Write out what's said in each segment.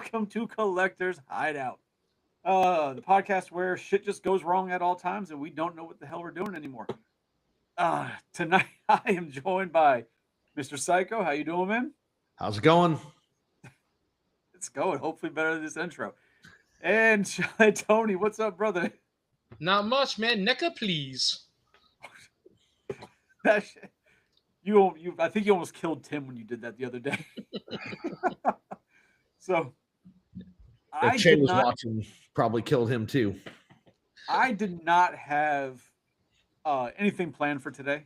welcome to Collector's Hideout, the podcast where shit just goes wrong at all times and we don't know what the hell we're doing anymore. Tonight I am joined by Mr. Psycho. How you doing, man? How's it going? It's going. Hopefully better than this intro. And Tony, what's up, brother? Not much, man. NECA, please. That shit, you. I think you almost killed Tim when you did that the other day. So If Che was watching, probably killed him too. I did not have anything planned for today.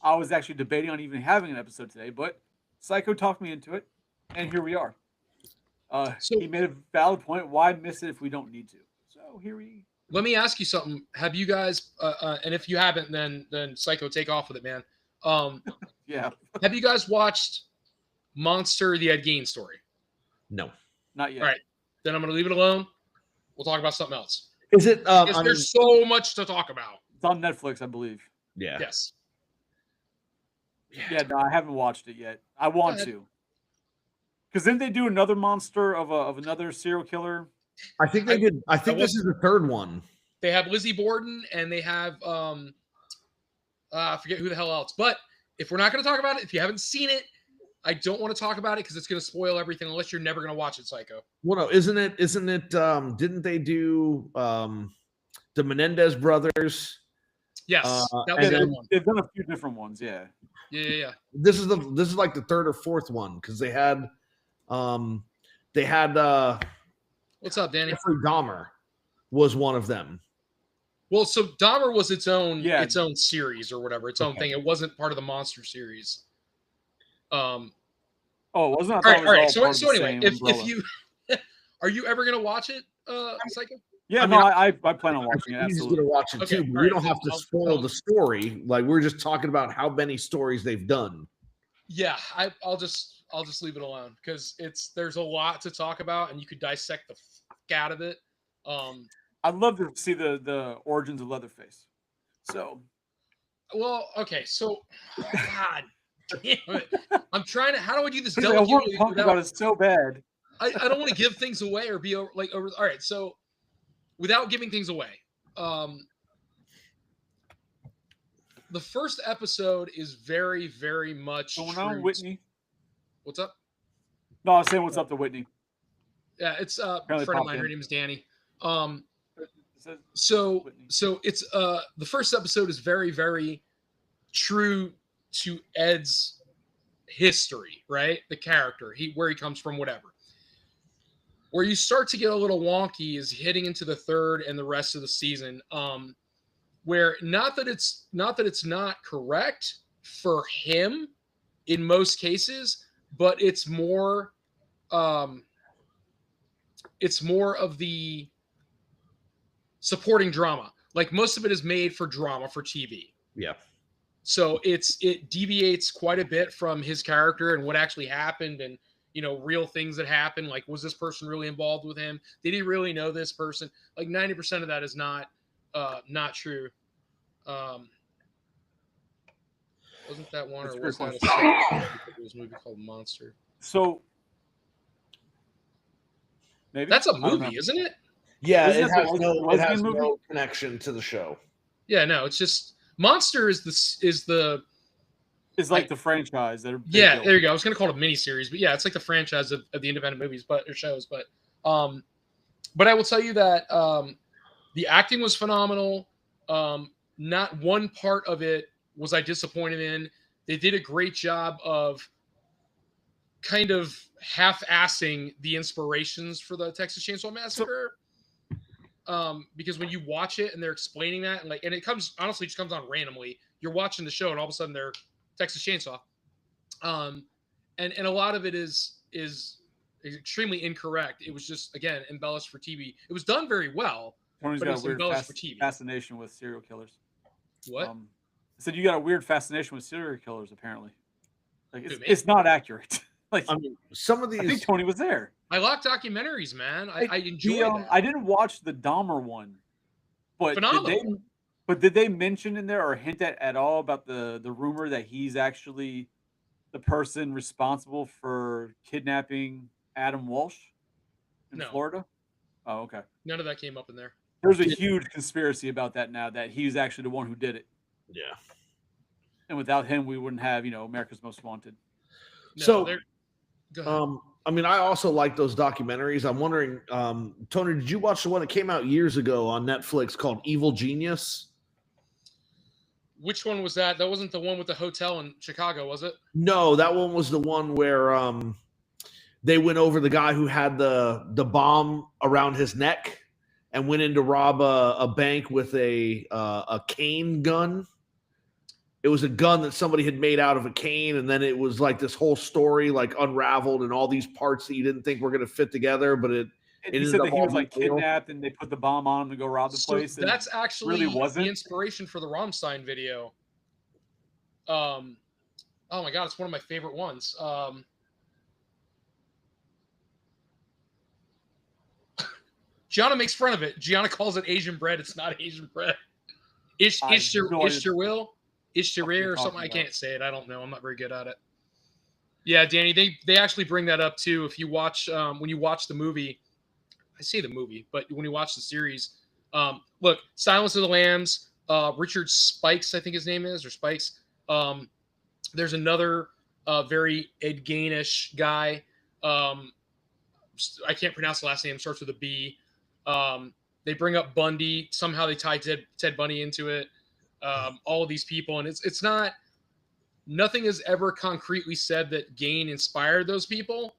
I was actually debating on even having an episode today, but Psycho talked me into it, and here we are. He made a valid point. Why miss it if we don't need to? So here we. Let me ask you something. Have you guys, and if you haven't, then Psycho, take off with it, man. Yeah. Have you guys watched Monster: The Ed Gein story? No, not yet. All right, then I'm going to leave it alone. We'll talk about something else. Is it? There's so much to talk about. It's on Netflix, I believe. Yeah. Yes. Yeah, no, I haven't watched it yet. I want to. Because then they do another monster of another serial killer. I think they did. I think this is the third one. They have Lizzie Borden and they have I forget who the hell else. But if we're not going to talk about it, if you haven't seen it, I don't want to talk about it because it's going to spoil everything unless you're never going to watch it, Psycho. Well, no, isn't it? Didn't they do the Menendez brothers? Yes, they've done a few different ones. Yeah. Yeah. This is like the third or fourth one because they had what's up, Danny? Jeffrey Dahmer was one of them. Well, so Dahmer was its own series or whatever, its own thing. It wasn't part of the Monster series. It wasn't. All right. So anyway, if you are you ever gonna watch it, Psycho? Yeah, I plan on watching it. He's gonna watch it too. But we don't have to spoil the story. Like we're just talking about how many stories they've done. Yeah, I'll just leave it alone because there's a lot to talk about and you could dissect the fuck out of it. I'd love to see the origins of Leatherface. So, well, okay, so God damn it. I'm trying to. How do I do this? I want to talk about it so bad. I don't want to give things away or be over. All right, so without giving things away, the first episode is very, very much. Going on, Whitney. What's up? No, I was saying what's up to Whitney. Yeah, it's a friend of mine. Her name is Danny. So it's the first episode is very, very true to Ed's history, right? The character, where he comes from, whatever. Where you start to get a little wonky is hitting into the third and the rest of the season. Where not that it's not correct for him in most cases, but it's more of the supporting drama. Like most of it is made for drama for TV. Yeah. So it deviates quite a bit from his character and what actually happened and real things that happened. Like, was this person really involved with him? Did he really know this person? Like 90% of that is not true. Wasn't that one, or was that a movie called Monster? So maybe that's a movie, isn't it? Yeah, it has no connection to the show. Yeah, no, it's just Monster is the like the franchise that are there you go. I was gonna call it a miniseries, but yeah, it's like the franchise of the independent movies, or shows. But I will tell you that the acting was phenomenal. Not one part of it was I disappointed in. They did a great job of kind of half-assing the inspirations for the Texas Chainsaw Massacre. Because when you watch it and they're explaining that and it comes just comes on randomly. You're watching the show and all of a sudden they're Texas Chainsaw. And a lot of it is extremely incorrect. It was just, again, embellished for TV. It was done very well. Tony's got a weird fascination with serial killers. What? I said you got a weird fascination with serial killers, apparently. Like it's not accurate. Like some of these. I think Tony was there. I like documentaries, man. I enjoy that. I didn't watch the Dahmer one, but phenomenal. Did they mention in there or hint at all about the rumor that he's actually the person responsible for kidnapping Adam Walsh? in No. Florida? Oh, okay. None of that came up in there. There's a huge conspiracy about that now that he's actually the one who did it. Yeah. And without him, we wouldn't have, America's Most Wanted. No, So, go ahead. I mean, I also like those documentaries. I'm wondering, Tony, did you watch the one that came out years ago on Netflix called Evil Genius? Which one was that? That wasn't the one with the hotel in Chicago, was it? No, that one was the one where they went over the guy who had the bomb around his neck and went in to rob a bank with a cane gun. It was a gun that somebody had made out of a cane, and then it was like this whole story like unraveled and all these parts that you didn't think were going to fit together, but it He said that he was like kidnapped and they put the bomb on him to go rob the place. So that's actually really wasn't the inspiration for the Rammstein video. Oh my god, it's one of my favorite ones. Gianna makes fun of it. Gianna calls it Asian bread. It's not Asian bread. Ishtar or something. I can't say it. I don't know. I'm not very good at it. Yeah, Danny, they actually bring that up too. If you watch when you watch the movie, I say the movie, but when you watch the series, look, Silence of the Lambs, Richard Spikes, I think his name is, or Spikes. There's another very Ed Gein-ish guy. I can't pronounce the last name. Starts with a B. They bring up Bundy. Somehow they tie Ted Bundy into it. All of these people, and it's not. Nothing is ever concretely said that Gein inspired those people.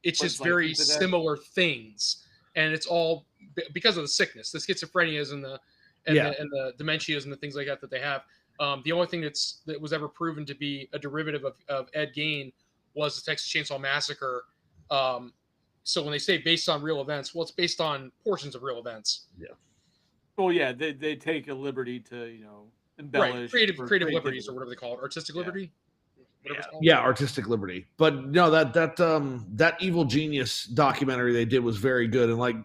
It's just very similar things, and it's all because of the sickness, the schizophrenias and the dementias and the things like that they have. The only thing that was ever proven to be a derivative of Ed Gein was the Texas Chainsaw Massacre. So when they say based on real events, well, it's based on portions of real events. Yeah. Well, yeah, they take a liberty to embellish, right? Creative liberties or whatever they call it, artistic liberty. Yeah, artistic liberty. But no, that Evil Genius documentary they did was very good, and like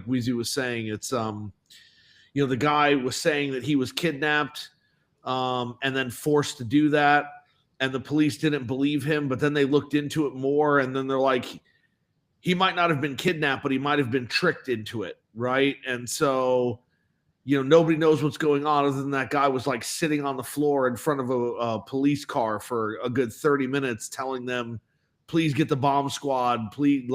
Weezy was saying, it's the guy was saying that he was kidnapped, and then forced to do that, and the police didn't believe him, but then they looked into it more, and then they're like, he might not have been kidnapped, but he might have been tricked into it, right? And so, nobody knows what's going on other than that guy was like sitting on the floor in front of a police car for a good 30 minutes telling them, please get the bomb squad. Please,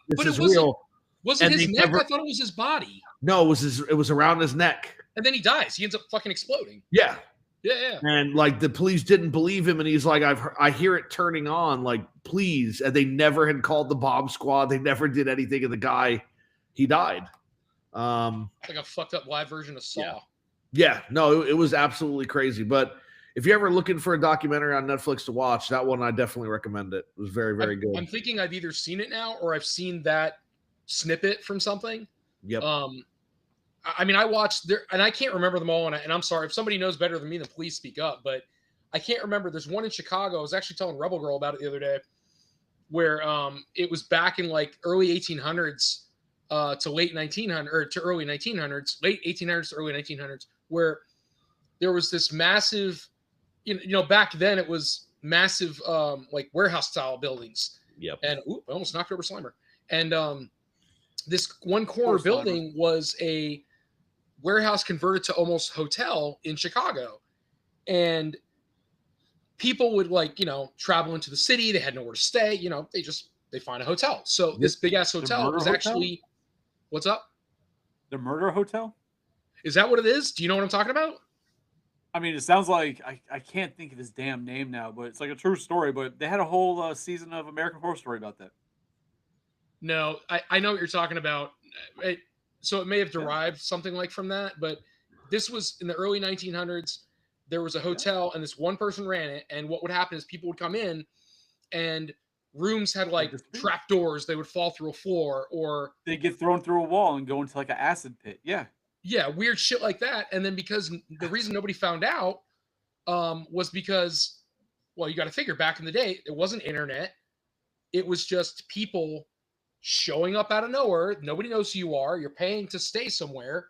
this is real. Wasn't his neck? I thought it was his body. No, it was around his neck. And then he dies. He ends up fucking exploding. Yeah. Yeah. And the police didn't believe him. And he's like, I hear it turning on, please. And they never had called the bomb squad. They never did anything. And the guy, he died. It's like a fucked up live version of Saw. Yeah, no, it was absolutely crazy. But if you're ever looking for a documentary on Netflix to watch, that one I definitely recommend it. It was very, very good. I'm thinking I've either seen it now or I've seen that snippet from something. Yep. I mean, I watched there, and I can't remember them all. And I'm sorry if somebody knows better than me, then please speak up. But I can't remember. There's one in Chicago. I was actually telling Rebel Girl about it the other day, where it was back in early 1800s. To late 1900 or to early 1900s, late 1800s to early 1900s, where there was this massive, back then it was massive, warehouse style buildings. Yep. And I almost knocked over Slimer. And this one corner building was a warehouse converted to almost hotel in Chicago. And people would travel into the city. They had nowhere to stay. They find a hotel. So this big ass hotel was actually. What's up? The Murder Hotel? Is that what it is? Do you know what I'm talking about? I mean, it sounds like I can't think of his damn name now, but it's like a true story. But they had a whole season of American Horror Story about that. No, I know what you're talking about. So it may have derived something from that, but this was in the early 1900s. There was a hotel, and this one person ran it. And what would happen is people would come in, and rooms had trap doors. They would fall through a floor, or they get thrown through a wall and go into an acid pit. Yeah, weird shit like that. And then because the reason nobody found out was because, well, you got to figure back in the day, it wasn't internet. It was just people showing up out of nowhere. Nobody knows who you are. You're paying to stay somewhere.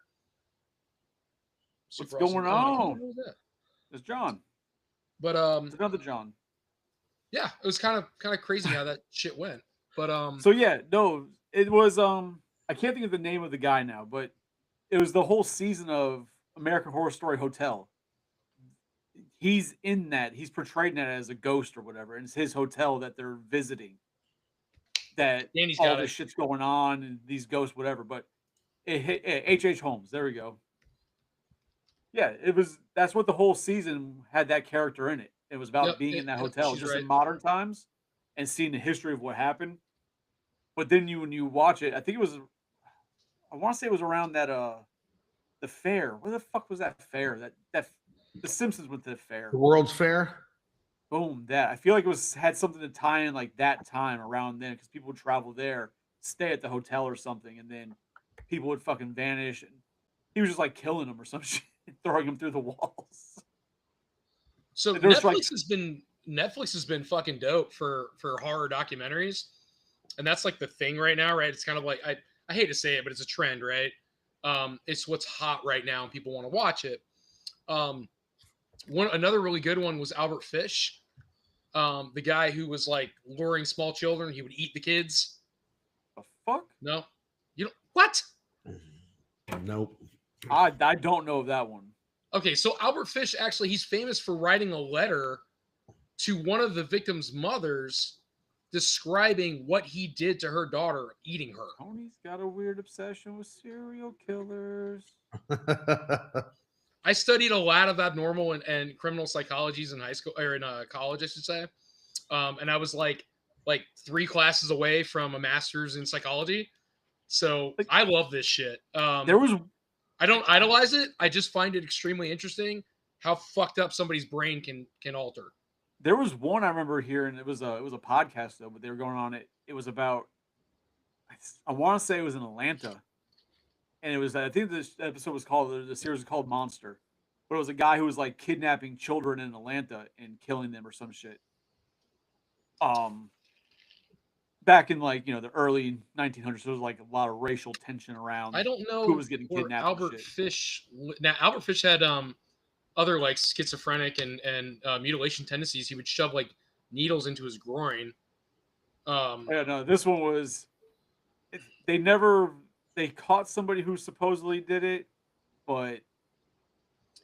What's going on? It's John. But it's another John. Yeah, it was kind of crazy how that shit went. But so yeah, no, It was I can't think of the name of the guy now, but it was the whole season of American Horror Story Hotel. He's in that. He's portrayed in that as a ghost or whatever, and it's his hotel that they're visiting. That Danny's all got this it. shit's going on and these ghosts, whatever. But H. Holmes. There we go. Yeah, it was. That's what the whole season had that character in it. It was about Yep, being in that yep, hotel, she's just right. in modern times, and seeing the history of what happened. But then when you watch it, I think it was. I want to say it was around that the fair. Where the fuck was that fair? That the Simpsons went to the fair. The World's Fair. Boom, that. I feel like it was had something to tie in like that time around then because people would travel there, stay at the hotel or something, and then people would fucking vanish, and he was just like killing them or some shit, throwing them through the walls. So There's Netflix has been fucking dope for horror documentaries, and that's like the thing right now, right? It's kind of like I hate to say it, but it's a trend, right? It's what's hot right now, and people want to watch it. Another really good one was Albert Fish, the guy who was like luring small children. He would eat the kids. The fuck? No, you don't. What? Nope. I don't know of that one. Okay, so Albert Fish actually he's famous for writing a letter to one of the victim's mothers describing what he did to her daughter eating her. Tony's got a weird obsession with serial killers. I studied a lot of abnormal and criminal psychologies in high school or in college, I should say. And I was like 3 classes away from a master's in psychology. So I love this shit. I don't idolize it. I just find it extremely interesting how fucked up somebody's brain can alter. There was one I remember hearing. It was a podcast though, but they were going on it. It was about. I want to say it was in Atlanta, and it was. I think this episode was called. The series was called Monster, but it was a guy who was like kidnapping children in Atlanta and killing them or some shit. Back in like the early 1900s, there was like a lot of racial tension around. I don't know who was getting kidnapped. Albert Fish. Now Albert Fish had other like schizophrenic and mutilation tendencies. He would shove like needles into his groin. Yeah, no, this one was. They caught somebody who supposedly did it, but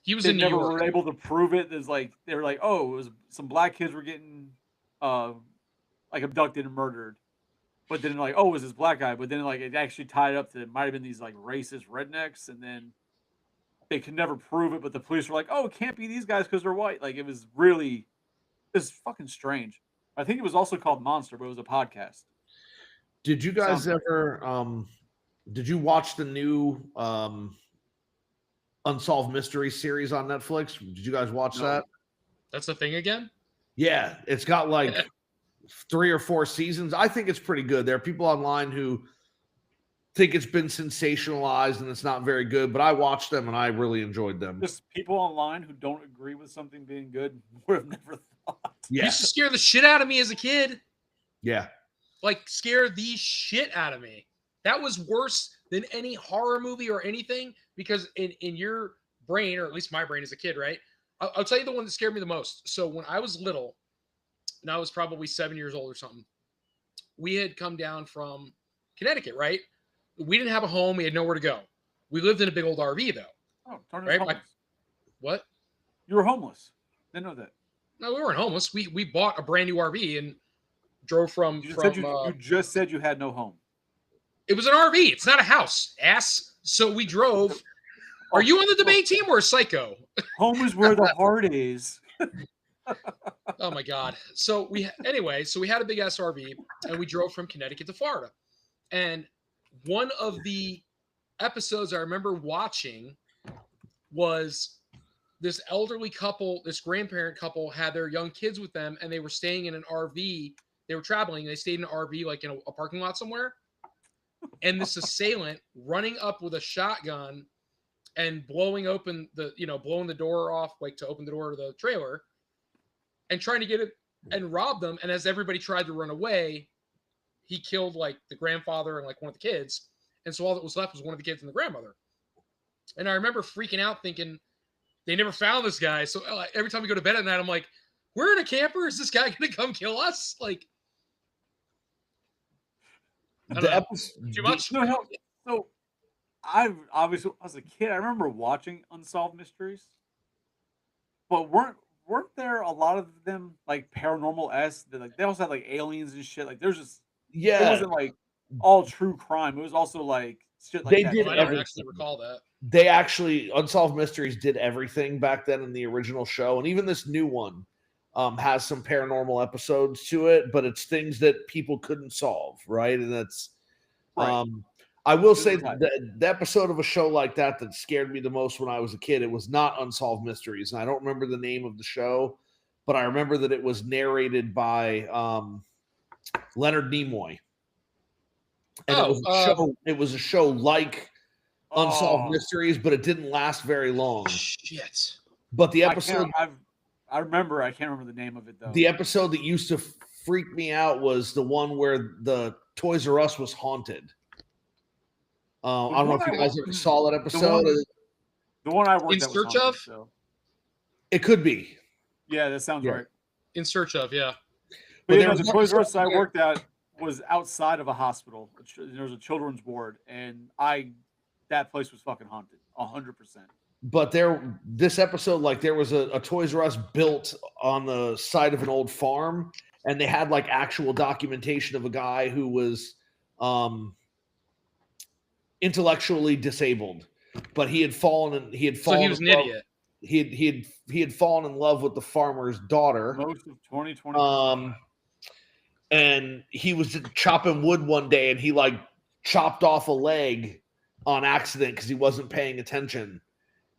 he was they in New never York. were able to prove it. There's like they were like, oh, it was some black kids were getting like abducted and murdered, but then like, oh, it was this black guy, but then like it actually tied up to it might have been these like racist rednecks, and then they could never prove it, but the police were like, oh, it can't be these guys because they're white. Like it was fucking strange. I think it was also called Monster, but it was a podcast. Did you guys ever did you watch the new Unsolved Mysteries series on Netflix? Did you guys watch that? That's the thing again? Yeah, it's got like 3 or 4 seasons. I think it's pretty good. There are people online who think it's been sensationalized and it's not very good, but I watched them and I really enjoyed them. Just people online who don't agree with something being good would have never thought. Yeah. Used to scare the shit out of me as a kid. Yeah. Like scare the shit out of me. That was worse than any horror movie or anything because in your brain, or at least my brain as a kid, right? I'll tell you the one that scared me the most. So when I was little, and I was probably 7 years old or something, we had come down from Connecticut, right? We didn't have a home. We had nowhere to go. We lived in a big old RV, though. Oh, Tony right? was homeless. What? You were homeless. Didn't know that. No, we weren't homeless. We bought a brand new RV and drove from. You just said you had no home. It was an RV. It's not a house, ass. So we drove. Are you on the debate team or a psycho? Home is where the heart is. Oh my God. So we had a big ass RV and we drove from Connecticut to Florida. And one of the episodes I remember watching was this elderly couple, this grandparent couple had their young kids with them and they were staying in an RV. They were traveling. They stayed in an RV, like in a parking lot somewhere. And this assailant running up with a shotgun and blowing the door off, like to open the door to the trailer and trying to get it and rob them. And as everybody tried to run away, he killed like the grandfather and like one of the kids. And so all that was left was one of the kids and the grandmother. And I remember freaking out thinking they never found this guy. So every time we go to bed at night, I'm like, we're in a camper. Is this guy going to come kill us? Like, don't The know. episode, Too much? No, hell. So I've obviously as a kid, I remember watching Unsolved Mysteries, but weren't there a lot of them like paranormal s? Like they also had like aliens and shit. Like there's just it yeah, wasn't like all true crime. It was also like shit like they that. did I too, don't right? actually recall that. they actually Unsolved Mysteries did everything back then in the original show, and even this new one has some paranormal episodes to it, but it's things that people couldn't solve, right? And that's Right. I will This say is right. the episode of a show like that that scared me the most when I was a kid, it was not Unsolved Mysteries, and I don't remember the name of the show, but I remember that it was narrated by Leonard Nimoy, and it was a show. It was a show like Unsolved Oh, Mysteries, but it didn't last very long. Shit. But the I can't. episode, I remember. I can't remember the name of it though. the episode that used to freak me out was the one where the Toys R Us was haunted. I don't know if you guys ever saw that episode. The one I worked In at was Search haunted, of? so. It could be. Yeah, that sounds Yeah. right. In Search of, yeah. But But you there know, was the one Toys R Us episode I where- worked at was outside of a hospital. There was a children's ward, and that place was fucking haunted, 100%. But this episode, like there was a Toys R Us built on the side of an old farm, and they had like actual documentation of a guy who was intellectually disabled, but he had fallen. So he was an idiot. He had fallen in love with the farmer's daughter. Most of 2020. And he was just chopping wood one day, and he like chopped off a leg on accident because he wasn't paying attention,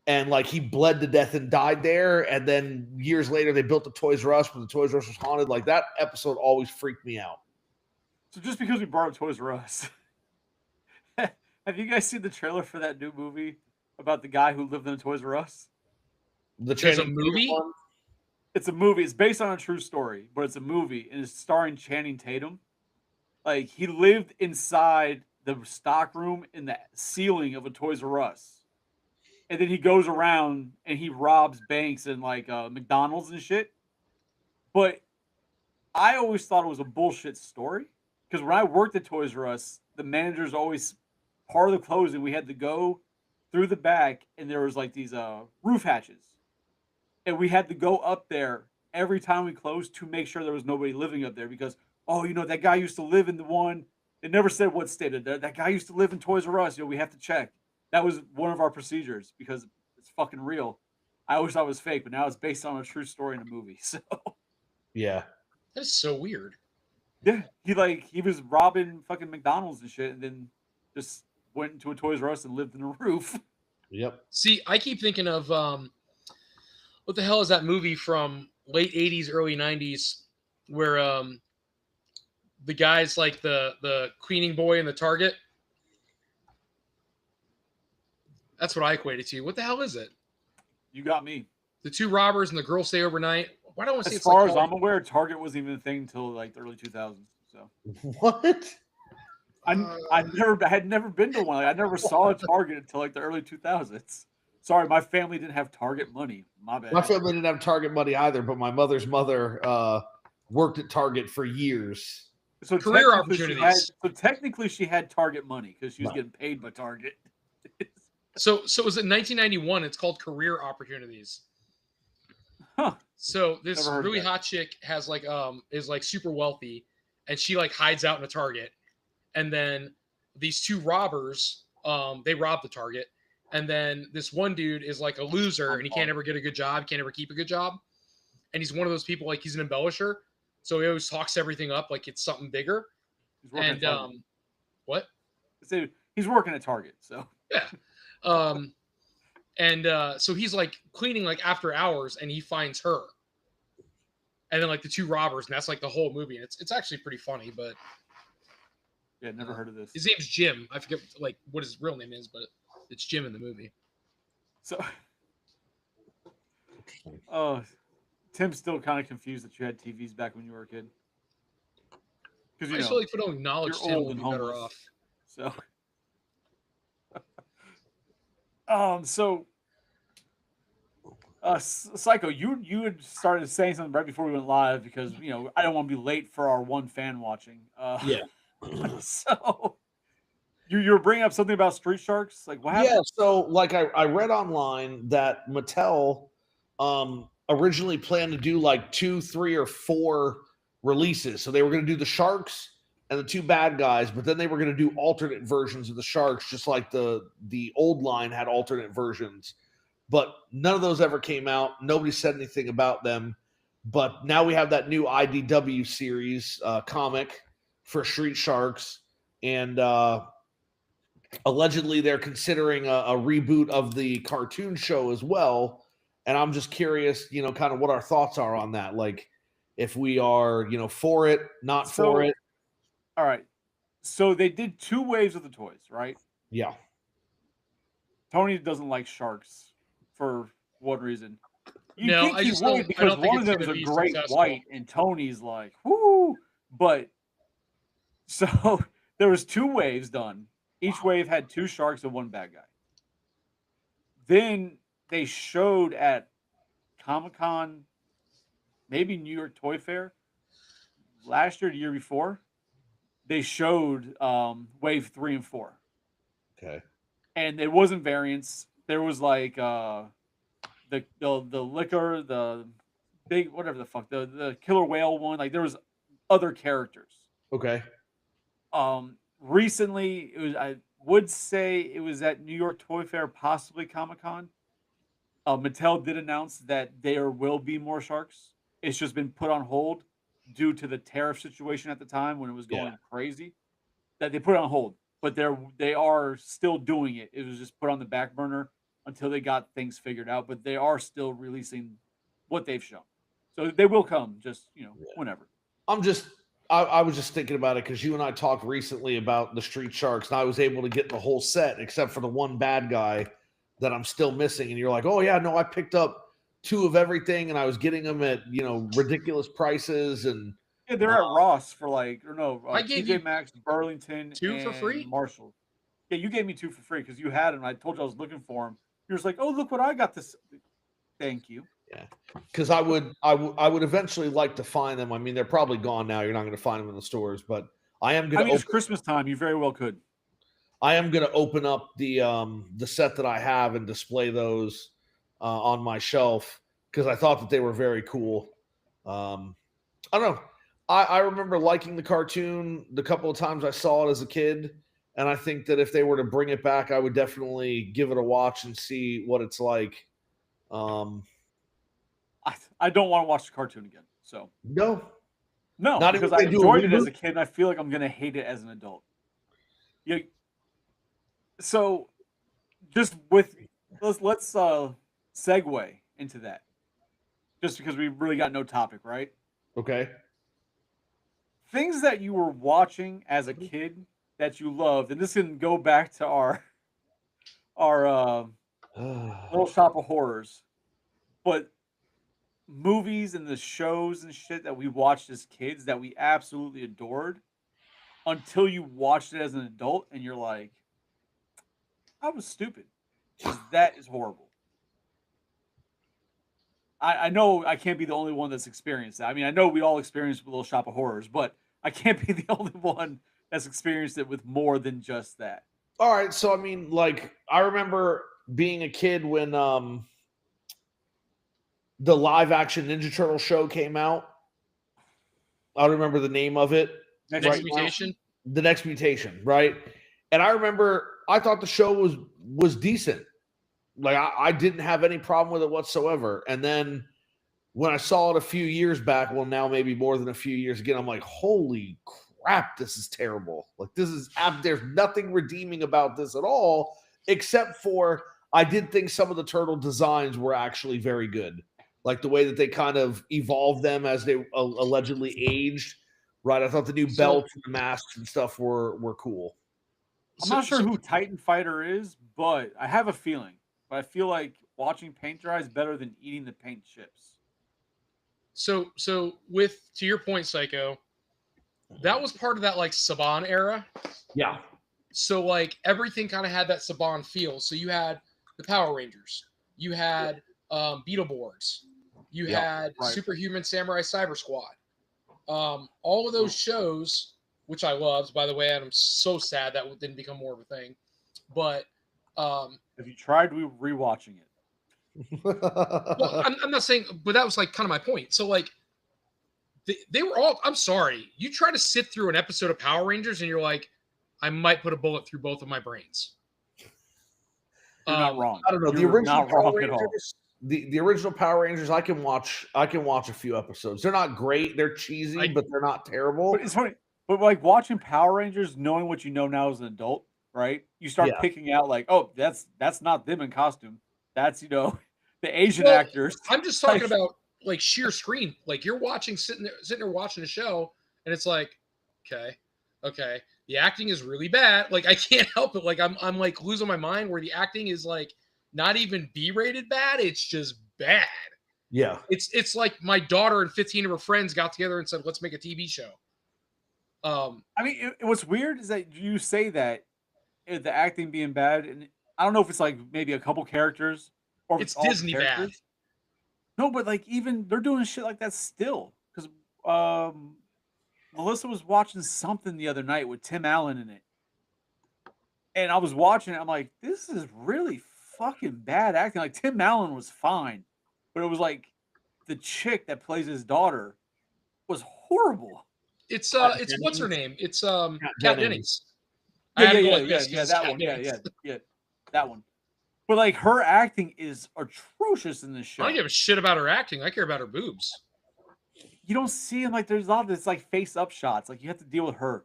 and like he bled to death and died there. And then years later, they built the Toys R Us, but the Toys R Us was haunted. Like that episode always freaked me out. So just because we brought up Toys R Us, have you guys seen the trailer for that new movie about the guy who lived in a Toys R Us? The There's a Channing movie? Tatum one? It's a movie. It's based on a true story, but it's a movie and it's starring Channing Tatum. Like he lived inside the stock room in the ceiling of a Toys R Us, and then he goes around and he robs banks and like McDonald's and shit. But I always thought it was a bullshit story because when I worked at Toys R Us, the managers always part of the closing we had to go through the back and there was like these roof hatches, and we had to go up there every time we closed to make sure there was nobody living up there because that guy used to live in the one. It never said what state of that guy used to live in Toys R Us. We have to check. That was one of our procedures because it's fucking real. I always thought it was fake, but now it's based on a true story in a movie. So Yeah. That is so weird. yeah, he was robbing fucking McDonald's and shit, and then just went into a Toys R Us and lived in a roof. Yep. See, I keep thinking of what the hell is that movie from late 80s, early 90s where the guy's like the cleaning boy in the Target? That's what I equate it to. What the hell is it? You got me. The two robbers and the girl stay overnight. Why don't I say As it's far like as called- I'm aware, Target wasn't even a thing until like the early 2000s. So What? I had never been to one. Like, I never saw a Target until like the early 2000s. Sorry, my family didn't have Target money. My bad. My family didn't have Target money either, but my mother's mother worked at Target for years. So Career technically she opportunities. technically she had Target money because she was getting paid by Target. So it was in 1991. It's called Career Opportunities. Huh. So this Never heard of really that. hot chick has like is like super wealthy, and she like hides out in a Target, and then these two robbers they rob the Target, and then this one dude is like a loser and he can't ever get a good job, can't ever keep a good job, and he's one of those people like he's an embellisher, so he always talks everything up like it's something bigger. He's working And at Target. what? So he's working at Target. So Yeah. So he's like cleaning like after hours and he finds her. And then like the two robbers, and that's like the whole movie. And it's actually pretty funny, but yeah, never heard of this. his name's Jim. I forget like what his real name is, but it's Jim in the movie. So Tim's still kind of confused that you had TVs back when you were a kid. Because I just feel like if we don't acknowledge you're Tim, old we'll and be better homeless. off. So Psycho, you had started saying something right before we went live because I don't want to be late for our one fan watching. Yeah. So you're bringing up something about Street Sharks. Like what happened? Yeah, so like I read online that Mattel originally planned to do like 2, 3, or 4 releases. So they were going to do the Sharks and the 2 bad guys, but then they were going to do alternate versions of the Sharks, just like the old line had alternate versions. But none of those ever came out. Nobody said anything about them. But now we have that new IDW series comic for Street Sharks, and allegedly they're considering a reboot of the cartoon show as well. And I'm just curious, kind of what our thoughts are on that. Like if we are, for it, not for it. All right. So they did 2 waves of the toys, right? Yeah. Tony doesn't like sharks for one reason. You No, think I he just would don't- I because don't think one of it's them is gonna a be great successful. white, and Tony's like, whoo. But so there was 2 waves done. Each wave had 2 sharks and 1 bad guy. Then they showed at Comic-Con, maybe New York Toy Fair, last year, the year before. They showed wave 3 and 4. Okay. And it wasn't variants. There was like the liquor, the big whatever the fuck, the killer whale one. Like there was other characters. Okay. Recently it was, I would say it was at New York Toy Fair, possibly Comic-Con. Mattel did announce that there will be more sharks. It's just been put on hold due to the tariff situation at the time when it was going crazy. That they put it on hold, but they are still doing it. It was just put on the back burner until they got things figured out. But they are still releasing what they've shown, so they will come. Just whenever. I was just thinking about it because you and I talked recently about the Street Sharks, and I was able to get the whole set except for the 1 bad guy that I'm still missing. And you're like, oh yeah, no, I picked up 2 of everything, and I was getting them at ridiculous prices. And yeah, they're at Ross for like, or no, I gave TJ you Maxx, Burlington, 2 for free? and Marshall. Yeah, you gave me 2 for free because you had them. I told you I was looking for them. You're just like, oh, look what I got. This. Thank you. Yeah, because I would eventually like to find them. I mean, they're probably gone now. You're not going to find them in the stores, but I am going to. It's Christmas time. You very well could. I am going to open up the set that I have and display those on my shelf because I thought that they were very cool. I don't know. I remember liking the cartoon the couple of times I saw it as a kid, and I think that if they were to bring it back, I would definitely give it a watch and see what it's like. I don't want to watch the cartoon again. So no, not because I enjoyed it as a kid, and I feel like I'm going to hate it as an adult. Yeah. So, just with let's segue into that, just because we really got no topic, right? Okay. Things that you were watching as a kid that you loved, and this can go back to our Little Shop of Horrors, but movies and the shows and shit that we watched as kids that we absolutely adored until you watched it as an adult and you're like, I was stupid. That is horrible. I know I can't be the only one that's experienced that. I mean, I know we all experienced Little Shop of Horrors, but I can't be the only one that's experienced it with more than just that. All right, so I mean, like, I remember being a kid when the live action Ninja Turtle show came out. I don't remember the name of it. Next Mutation? The Next Mutation, right? And I remember I thought the show was decent. Like I didn't have any problem with it whatsoever. And then when I saw it a few years back, well, now maybe more than a few years again, I'm like, holy crap, this is terrible. Like there's nothing redeeming about this at all, except for I did think some of the turtle designs were actually very good. Like the way that they kind of evolved them as they allegedly aged, right? I thought the new belts and the masks and stuff were cool. I'm not sure who Titan Fighter is, but I have a feeling. But I feel like watching paint dry is better than eating the paint chips. So with to your point, Psycho, that was part of that like Saban era. Yeah. So like everything kind of had that Saban feel. So you had the Power Rangers, you had Beetleborgs, you had Superhuman Samurai Cyber Squad. All of those shows which I loved, by the way, and I'm so sad that didn't become more of a thing. But Have you tried rewatching it? well, I'm not saying, but that was like kind of my point. So like they were all. I'm sorry, you try to sit through an episode of Power Rangers and you're like, I might put a bullet through both of my brains. You're not wrong. I don't know. The You're original not Power wrong at all. Rangers, the original Power Rangers, I can watch a few episodes. They're not great. They're cheesy, but they're not terrible. But it's funny. But like watching Power Rangers, knowing what you know now as an adult, right? You start Yeah. picking out like, oh, that's not them in costume. That's the Asian Well, actors. I'm just talking Like- about like sheer screen. Like you're watching, sitting there watching a show, and it's like, okay, the acting is really bad. Like I can't help it. Like I'm like losing my mind where the acting is like not even B-rated bad. It's just bad. Yeah. It's like my daughter and 15 of her friends got together and said, let's make a TV show. I mean, what's weird is that you say that the acting being bad, and I don't know if it's like maybe a couple characters or if It's all the Disney bad. characters. No, but like even they're doing shit like that still. Because Melissa was watching something the other night with Tim Allen in it, and I was watching it. I'm like, this is really fucking bad acting. Like Tim Allen was fine, but it was like the chick that plays his daughter was horrible. It's Kat what's her Dennings? name? It's Kat Kat Dennings. Dennings. I had to go like this 'cause it's that Kat one. Yeah, Dennings. that one. But like her acting is atrocious in this show. I don't give a shit about her acting. I care about her boobs. You don't see him like there's a lot of this like face up shots. Like you have to deal with her.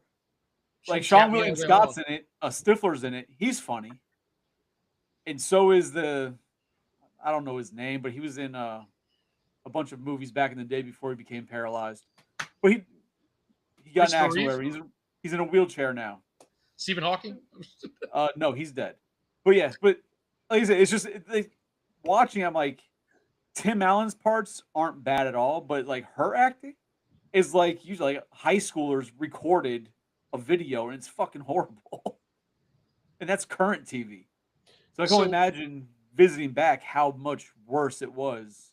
Like She's Sean Kat- William yeah, Scott's in it, Stifler's in it. He's funny, and so is I don't know his name, but he was in a bunch of movies back in the day before he became paralyzed. But he got in an Christopher accident. Reeve? Whatever. He's in a wheelchair now. Stephen Hawking. No, he's dead. But yes, but like I said, it's just like watching. I'm like, Tim Allen's parts aren't bad at all, but like her acting is like usually like high schoolers recorded a video and it's fucking horrible. And that's current TV. So I can only So- imagine visiting back how much worse it was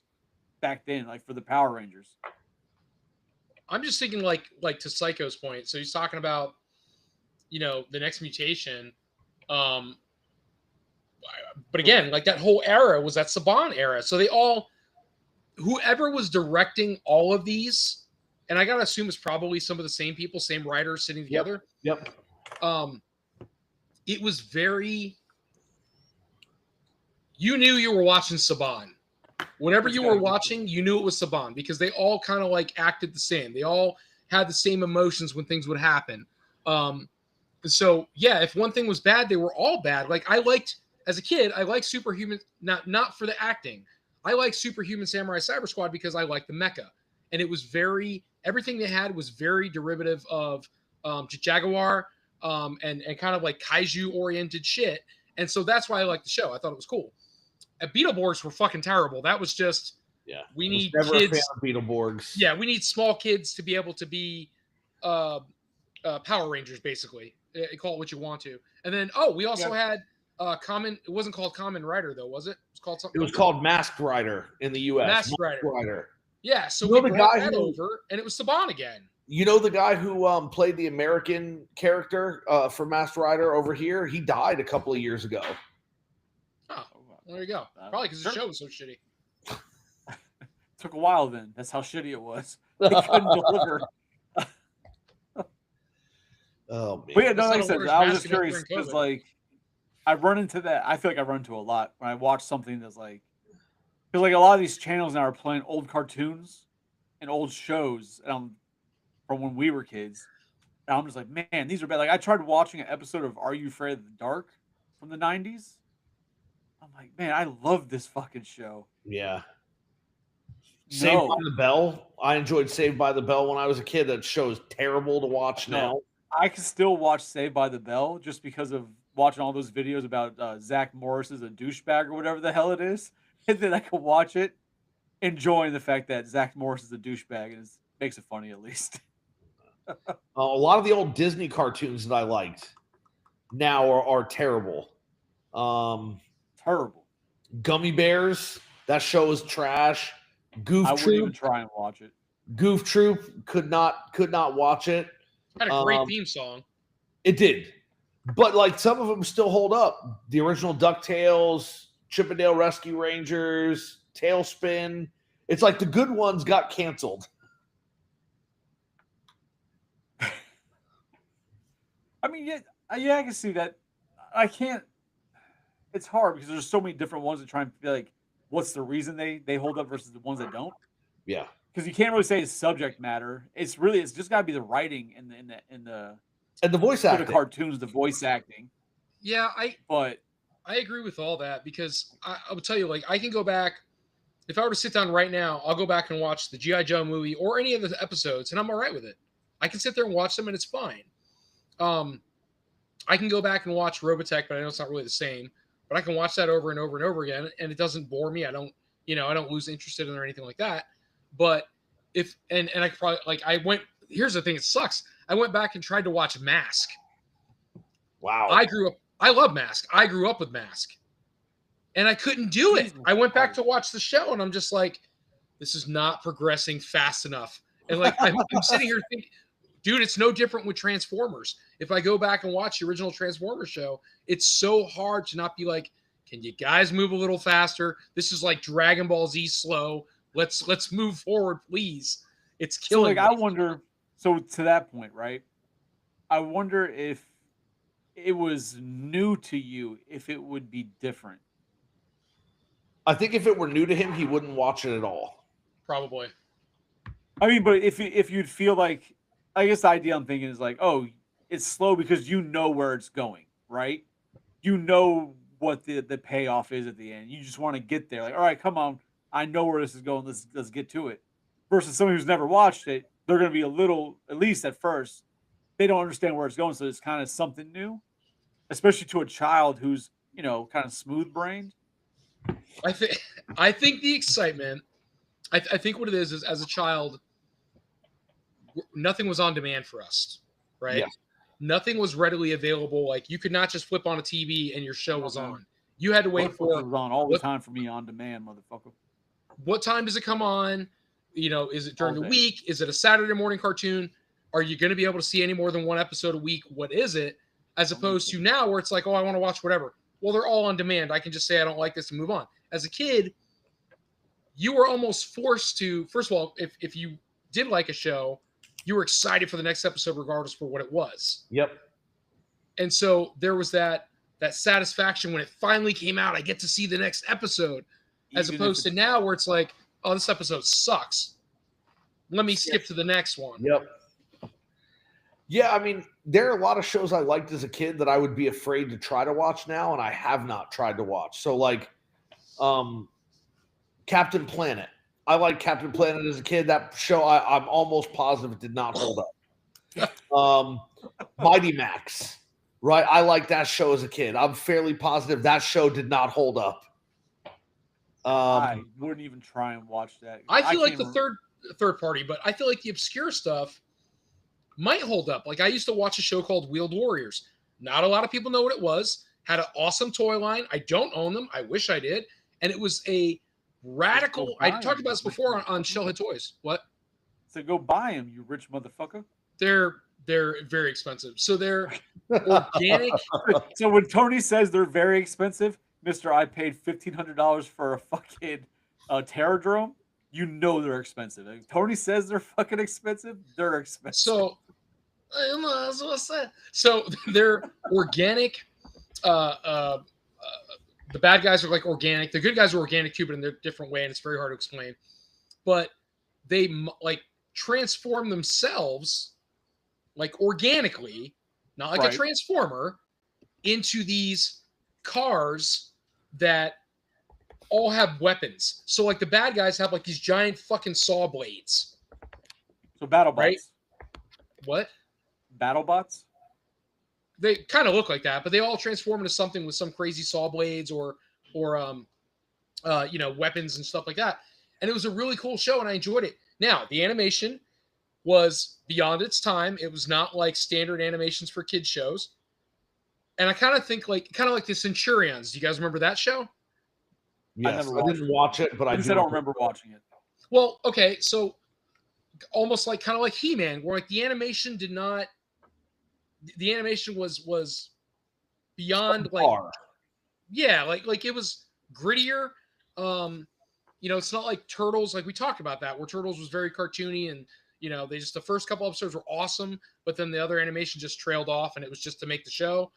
back then, like for the Power Rangers. I'm just thinking like to Psycho's point. So he's talking about, the next mutation. But again, like that whole era was that Saban era. So whoever was directing all of these, and I gotta assume it's probably some of the same people, same writers sitting together. Yep. It was very. You knew you were watching Saban. Whenever you were watching, you knew it was Saban because they all kind of like acted the same. They all had the same emotions when things would happen. So yeah, if one thing was bad, they were all bad. Like as a kid, I liked Superhuman, not for the acting. I liked Superhuman Samurai Cyber Squad because I liked the mecha, and it was everything they had was very derivative of Jaguar and kind of like kaiju oriented shit. And so that's why I liked the show. I thought it was cool. Beetleborgs were fucking terrible. That was just we need never kids. a fan of Beetleborgs. Yeah, we need small kids to be able to be Power Rangers, basically. Call it what you want to. And then we also had Common. It wasn't called Common Rider though, was it? It was called something. It was called Masked Rider in the U.S. Masked Rider. Yeah, so You know we the brought guy that who- over, and it was Saban again. You know the guy who played the American character for Masked Rider over here? He died a couple of years ago. Oh, well, there you go. Probably because the show was so shitty. Took a while then. That's how shitty it was. They couldn't deliver. Oh man. But yeah, no, That's like I not said, orders I was masking just up curious during because COVID. like I run into that. I feel like I run into a lot when I watch something that's like because like a lot of these channels now are playing old cartoons and old shows from when we were kids. And I'm just like, man, these are bad. Like I tried watching an episode of Are You Afraid of the Dark from the 90s. I'm like, man, I love this fucking show. Yeah. Saved by No, the Bell. I enjoyed Saved by the Bell when I was a kid. That show is terrible to watch No. now. I can still watch Saved by the Bell just because of watching all those videos about Zach Morris is a douchebag or whatever the hell it is. And then I can watch it, enjoying the fact that Zach Morris is a douchebag, and it makes it funny at least. A lot of the old Disney cartoons that I liked now are terrible. Terrible. Gummy Bears. That show is trash. Goof I wouldn't even Troop. try and watch it. Goof Troop could not watch it. Had a great theme song. It did. But like some of them still hold up. The original DuckTales, Chippendale Rescue Rangers, Tailspin. It's like the good ones got canceled. I mean, yeah, I can see that. I can't. It's hard because there's so many different ones that try and be like, what's the reason they hold up versus the ones that don't? Yeah. Because you can't really say it's subject matter. It's just got to be the writing and the voice for acting. the cartoons, the voice acting. Yeah, but I agree with all that because I would tell you, like, I can go back. If I were to sit down right now, I'll go back and watch the G.I. Joe movie or any of the episodes, and I'm all right with it. I can sit there and watch them, and it's fine. I can go back and watch Robotech, but I know it's not really the same. But I can watch that over and over and over again, and it doesn't bore me. I don't lose interest in it or anything like that. But if and I could probably here's the thing, it sucks. I went back and tried to watch Mask. Wow. I love Mask. I grew up with Mask. And I couldn't do it. I went back to watch the show, and I'm just like, this is not progressing fast enough. And like I'm sitting here thinking, dude, it's no different with Transformers. If I go back and watch the original Transformers show, it's so hard to not be like, can you guys move a little faster? This is like Dragon Ball Z slow. Let's move forward, please. It's killing me. I wonder, so to that point, right? I wonder if it was new to you, if it would be different. I think if it were new to him, he wouldn't watch it at all. Probably. I mean, but if you'd feel like, I guess the idea I'm thinking is like, oh, it's slow because you know where it's going, right? You know what the payoff is at the end. You just want to get there. Like, all right, come on. I know where this is going. Let's get to it. Versus somebody who's never watched it, they're going to be a little, at least at first, they don't understand where it's going. So it's kind of something new, especially to a child who's, kind of smooth brained. I think the excitement, I think what it is as a child, nothing was on demand for us, right? Yeah. Nothing was readily available. Like you could not just flip on a TV and your show was on. You had to wait for it was on all the time for me on demand, motherfucker. What time does it come on? Is it during the week? Is it a Saturday morning cartoon? Are you going to be able to see any more than one episode a week? What is it? As opposed to now where it's like, oh, I want to watch whatever. Well, they're all on demand. I can just say I don't like this and move on. As a kid, you were almost forced to, first of all, if you did like a show, you were excited for the next episode regardless for what it was. Yep. And so there was that satisfaction when it finally came out. I get to see the next episode, as opposed to now where it's like, oh, this episode sucks. Let me skip to the next one. Yep. Yeah, I mean, there are a lot of shows I liked as a kid that I would be afraid to try to watch now, and I have not tried to watch. So, like, Captain Planet. I liked Captain Planet as a kid. That show, I'm almost positive it did not hold up. Mighty Max, right? I liked that show as a kid. I'm fairly positive that show did not hold up. I wouldn't even try and watch that. I feel like the third party, but I feel like the obscure stuff might hold up. Like I used to watch a show called Wheeled Warriors. Not a lot of people know what it was. Had an awesome toy line. I don't own them. I wish I did. And it was a radical. I talked about this before on Shellhead Toys. What? So go buy them, you rich motherfucker. They're very expensive. So they're organic. So when Tony says they're very expensive, Mister, I paid $1,500 for a fucking Terradrome. You know they're expensive. If Tony says they're fucking expensive, they're expensive. So they're organic. The bad guys are like organic. The good guys are organic too, but in their different way, and it's very hard to explain. But they like transform themselves like organically, not like a transformer, into these cars that all have weapons. So like the bad guys have like these giant fucking saw blades. So BattleBots. Right? What? BattleBots? They kind of look like that, but they all transform into something with some crazy saw blades or weapons and stuff like that. And it was a really cool show, and I enjoyed it. Now, the animation was beyond its time. It was not like standard animations for kids shows. And I kind of think like the Centurions. Do you guys remember that show? Yes, I didn't watch it, but I don't remember watching it. Well, okay, so almost like kind of like He-Man, where like the animation did not the animation was beyond like Subpar. yeah, like it was grittier. It's not like Turtles, like we talked about that, where Turtles was very cartoony and they just the first couple episodes were awesome, but then the other animation just trailed off and it was just to make the show.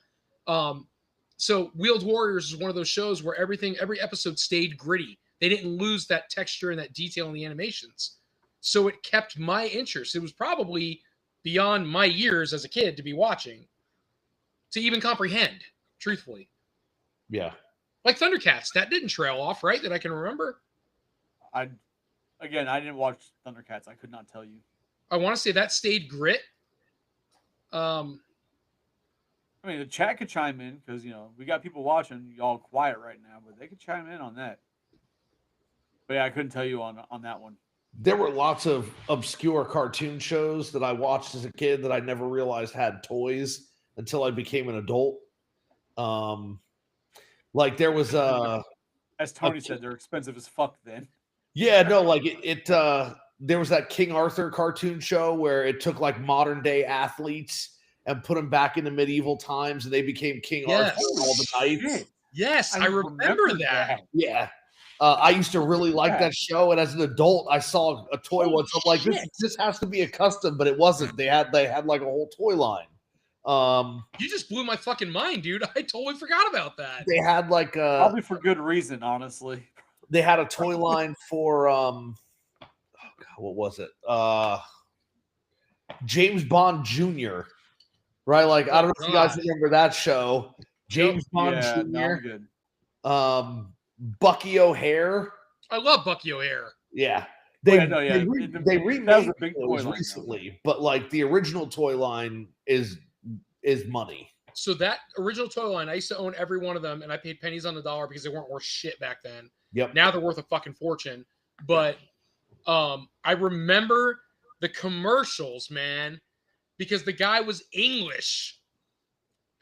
So Wheeled Warriors is one of those shows where every episode stayed gritty. They didn't lose that texture and that detail in the animations. So it kept my interest. It was probably beyond my years as a kid to be watching, to even comprehend, truthfully. Yeah. Like Thundercats, that didn't trail off, right? That I can remember. I didn't watch Thundercats. I could not tell you. I want to say that stayed grit. I mean, the chat could chime in because we got people watching. Y'all quiet right now, but they could chime in on that. But yeah, I couldn't tell you on that one. There were lots of obscure cartoon shows that I watched as a kid that I never realized had toys until I became an adult. Like there was as Tony said, they're expensive as fuck then. Yeah, no, like there was that King Arthur cartoon show where it took like modern day athletes and put them back into medieval times and they became King Arthur and all the knights. Yes, I remember that. Yeah. I used to really like that show, and as an adult, I saw a toy once. I'm like, this has to be a custom, but it wasn't. They had like a whole toy line. You just blew my fucking mind, dude. I totally forgot about that. They had like probably for good reason, honestly. They had a toy line for oh God, what was it? James Bond Jr. Right? Like I don't know if you guys remember that show. James Bond Jr. Good. Bucky O'Hare. I love Bucky O'Hare. Yeah. They remade those recently, but like the original toy line is money. So that original toy line, I used to own every one of them, and I paid pennies on the dollar because they weren't worth shit back then. Yep. Now they're worth a fucking fortune. But I remember the commercials, man, because the guy was English.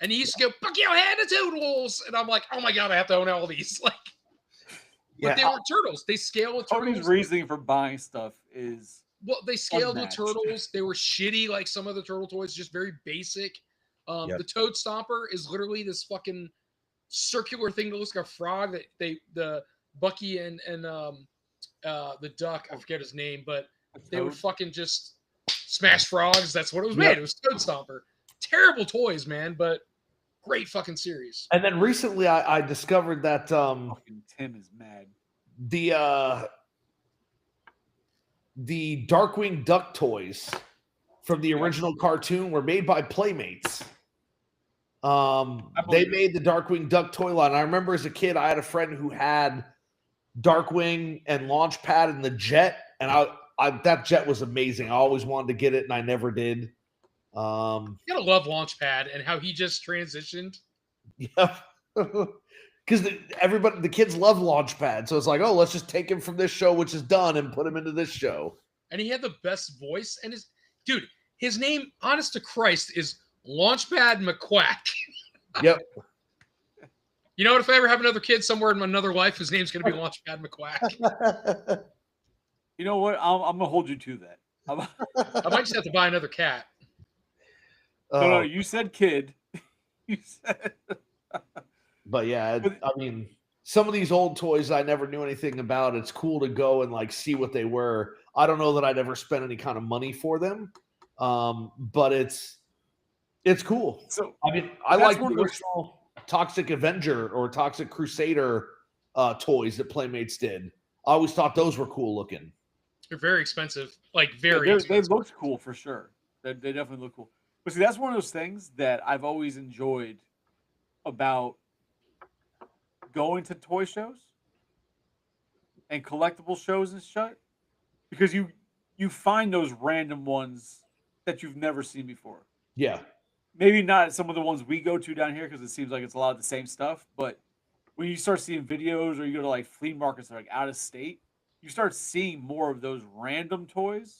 And he used to go, Bucky O'Hare the Toodles. And I'm like, oh my God, I have to own all these. Like, but they weren't turtles. They scale with turtles. Tony's reasoning for buying stuff is they scaled with turtles. They were shitty, like some of the turtle toys, just very basic. The Toad Stomper is literally this fucking circular thing that looks like a frog that the Bucky and the duck, I forget his name, but they would fucking just smash frogs. That's what it was made. It was Toad Stomper. Terrible toys, man, but great fucking series. And then recently I discovered that Tim is mad. The Darkwing Duck toys from the original cartoon were made by Playmates. They made the Darkwing Duck toy line. I remember as a kid, I had a friend who had Darkwing and Launchpad and the Jet, and I that Jet was amazing. I always wanted to get it, and I never did. You gotta love Launchpad and how he just transitioned. Yeah, because the kids love Launchpad, so it's like, oh, let's just take him from this show, which is done, and put him into this show. And he had the best voice, and his name, honest to Christ, is Launchpad McQuack. Yep. You know what? If I ever have another kid somewhere in another life, his name's going to be Launchpad McQuack. You know what? I'm going to hold you to that. I might just have to buy another cat. No, you said kid. You said. But yeah, I mean, some of these old toys I never knew anything about. It's cool to go and like see what they were. I don't know that I'd ever spent any kind of money for them, but it's cool. So I mean, I like the original Toxic Avenger or Toxic Crusader toys that Playmates did. I always thought those were cool looking. They're very expensive, like very expensive. They looked cool for sure. They definitely look cool. But see, that's one of those things that I've always enjoyed about going to toy shows and collectible shows and shit, because you find those random ones that you've never seen before. Yeah. Maybe not some of the ones we go to down here because it seems like it's a lot of the same stuff, but when you start seeing videos or you go to like flea markets that are like out of state, you start seeing more of those random toys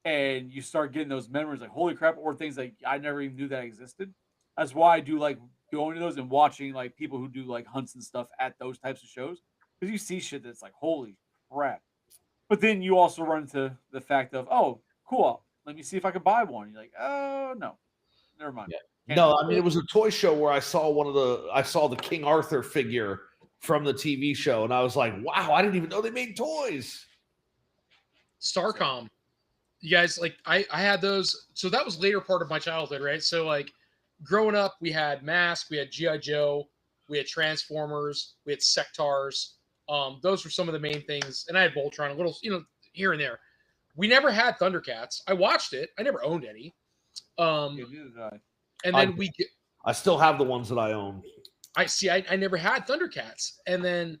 and you start getting those memories like, holy crap, or things like I never even knew that existed. That's why I do like going to those and watching like people who do like hunts and stuff at those types of shows, because you see shit that's like, holy crap. But then you also run into the fact of, oh, cool, let me see if I can buy one. You're like, oh, no. Never mind. Yeah. No, I mean it was a toy show where I saw the King Arthur figure from the TV show, and I was like, wow, I didn't even know they made toys. Starcom. You guys, like, I had those. So that was later part of my childhood, right? So, like, growing up, we had Mask, we had G.I. Joe, we had Transformers, we had Sectars. Those were some of the main things. And I had Voltron, a little, here and there. We never had Thundercats. I watched it. I never owned any. And then I still have the ones that I own. I never had Thundercats. And then,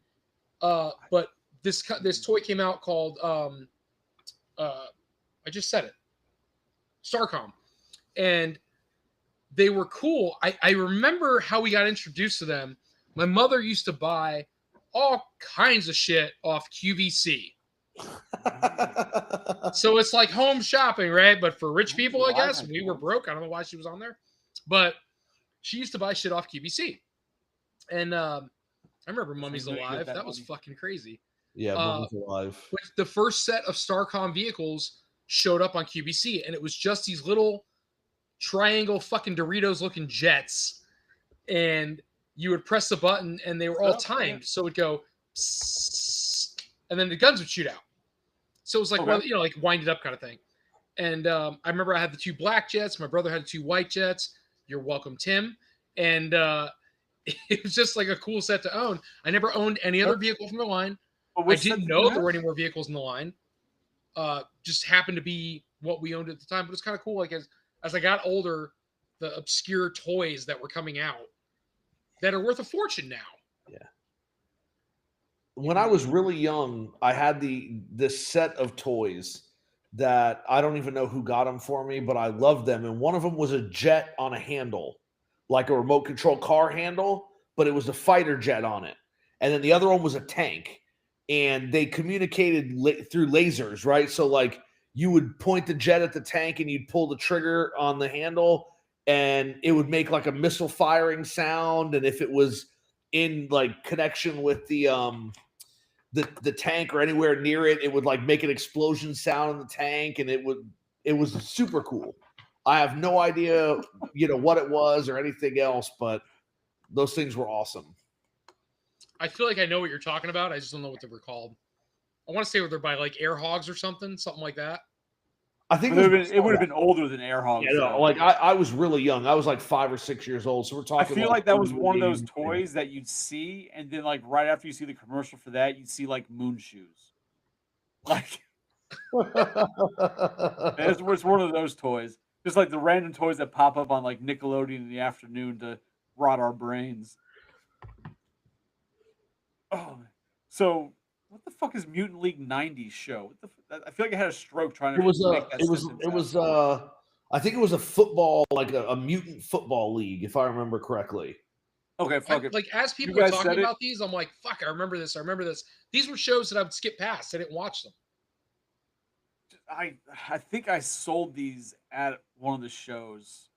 but this toy came out called, I just said it, Starcom. And they were cool. I remember how we got introduced to them. My mother used to buy all kinds of shit off QVC. So it's like home shopping, right? But for rich people, I guess. We were broke. I don't know why she was on there. But she used to buy shit off QVC. And I remember Mummy's Alive. That was fucking crazy. Yeah, Mummy's Alive. But the first set of Starcom vehicles showed up on QVC, and it was just these little triangle fucking Doritos looking jets, and you would press the button and they were all timed, so it would go psst, and then the guns would shoot out. So it was like, well, like wind it up kind of thing. And I remember I had the 2 black jets, my brother had the 2 white jets. You're welcome, Tim. And it was just like a cool set to own. I never owned any other vehicle from the line. I didn't know there were any more vehicles in the line. Just happened to be what we owned at the time, but it's kind of cool. Like as I got older, the obscure toys that were coming out that are worth a fortune now. Yeah. When I was really young, I had this set of toys that I don't even know who got them for me, but I loved them. And one of them was a jet on a handle, like a remote control car handle, but it was a fighter jet on it. And then the other one was a tank. And they communicated through lasers, right? So like you would point the jet at the tank and you'd pull the trigger on the handle and it would make like a missile firing sound. And if it was in like connection with the tank or anywhere near it, it would like make an explosion sound in the tank. And it was super cool. I have no idea, what it was or anything else, but those things were awesome. I feel like I know what you're talking about. I just don't know what they were called. I want to say they're by like Air Hogs or something like that. I think it would have been older than Air Hogs. Yeah, no, like I was really young. I was like 5 or 6 years old. So we're talking. I feel like that was one of those toys that you'd see, and then like right after you see the commercial for that, you'd see like moon shoes. Like it's one of those toys. Just like the random toys that pop up on like Nickelodeon in the afternoon to rot our brains. Oh, so what the fuck is Mutant League '90s show? I feel like I had a stroke trying to. I think it was a football, like a mutant football league, if I remember correctly. Okay, fuck it. Like as people are talking about these, I'm like, fuck, I remember this. These were shows that I would skip past. I didn't watch them. I think I sold these at one of the shows.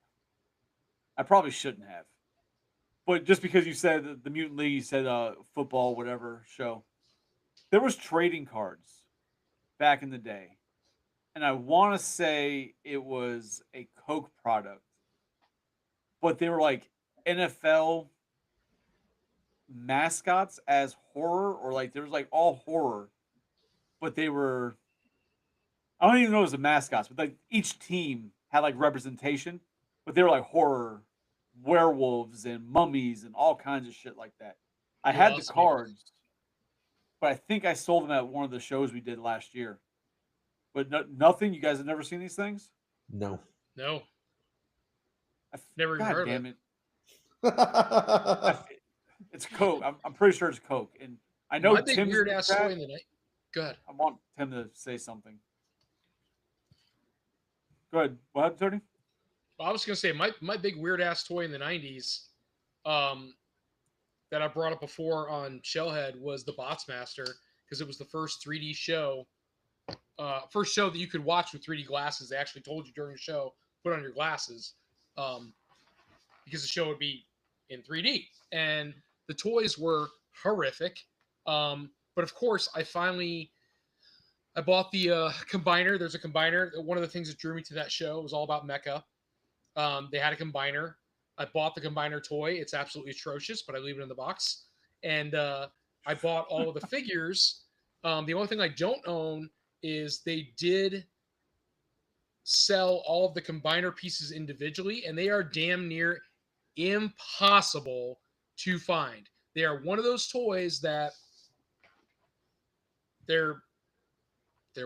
I probably shouldn't have. But just because you said the Mutant League, you said football, whatever show. There was trading cards back in the day. And I want to say it was a Coke product. But they were like NFL mascots as horror, or like there was like all horror. But they were, I don't even know it was the mascots, but like each team had like representation, but they were like horror, werewolves and mummies and all kinds of shit like that. I had the cards, but I think I sold them at one of the shows we did last year. But nothing. You guys have never seen these things? No. I've never even heard of it. It's Coke. I'm pretty sure it's Coke. And I know my big weird ass toy in the night. Go ahead. I want Tim to say something. Go ahead. What happened, Tony? Well, I was going to say my big weird ass toy in the 90s that I brought up before on Shellhead was the Botsmaster, because it was the first 3D show. First show that you could watch with 3D glasses. They actually told you during the show, put on your glasses, because the show would be in 3D. And the toys were horrific. But of course, I bought the combiner. There's a combiner. One of the things that drew me to that show was all about mecha. They had a combiner. I bought the combiner toy. It's absolutely atrocious, but I leave it in the box. And I bought all of the figures. The only thing I don't own is they did sell all of the combiner pieces individually, and they are damn near impossible to find. They are one of those toys that they're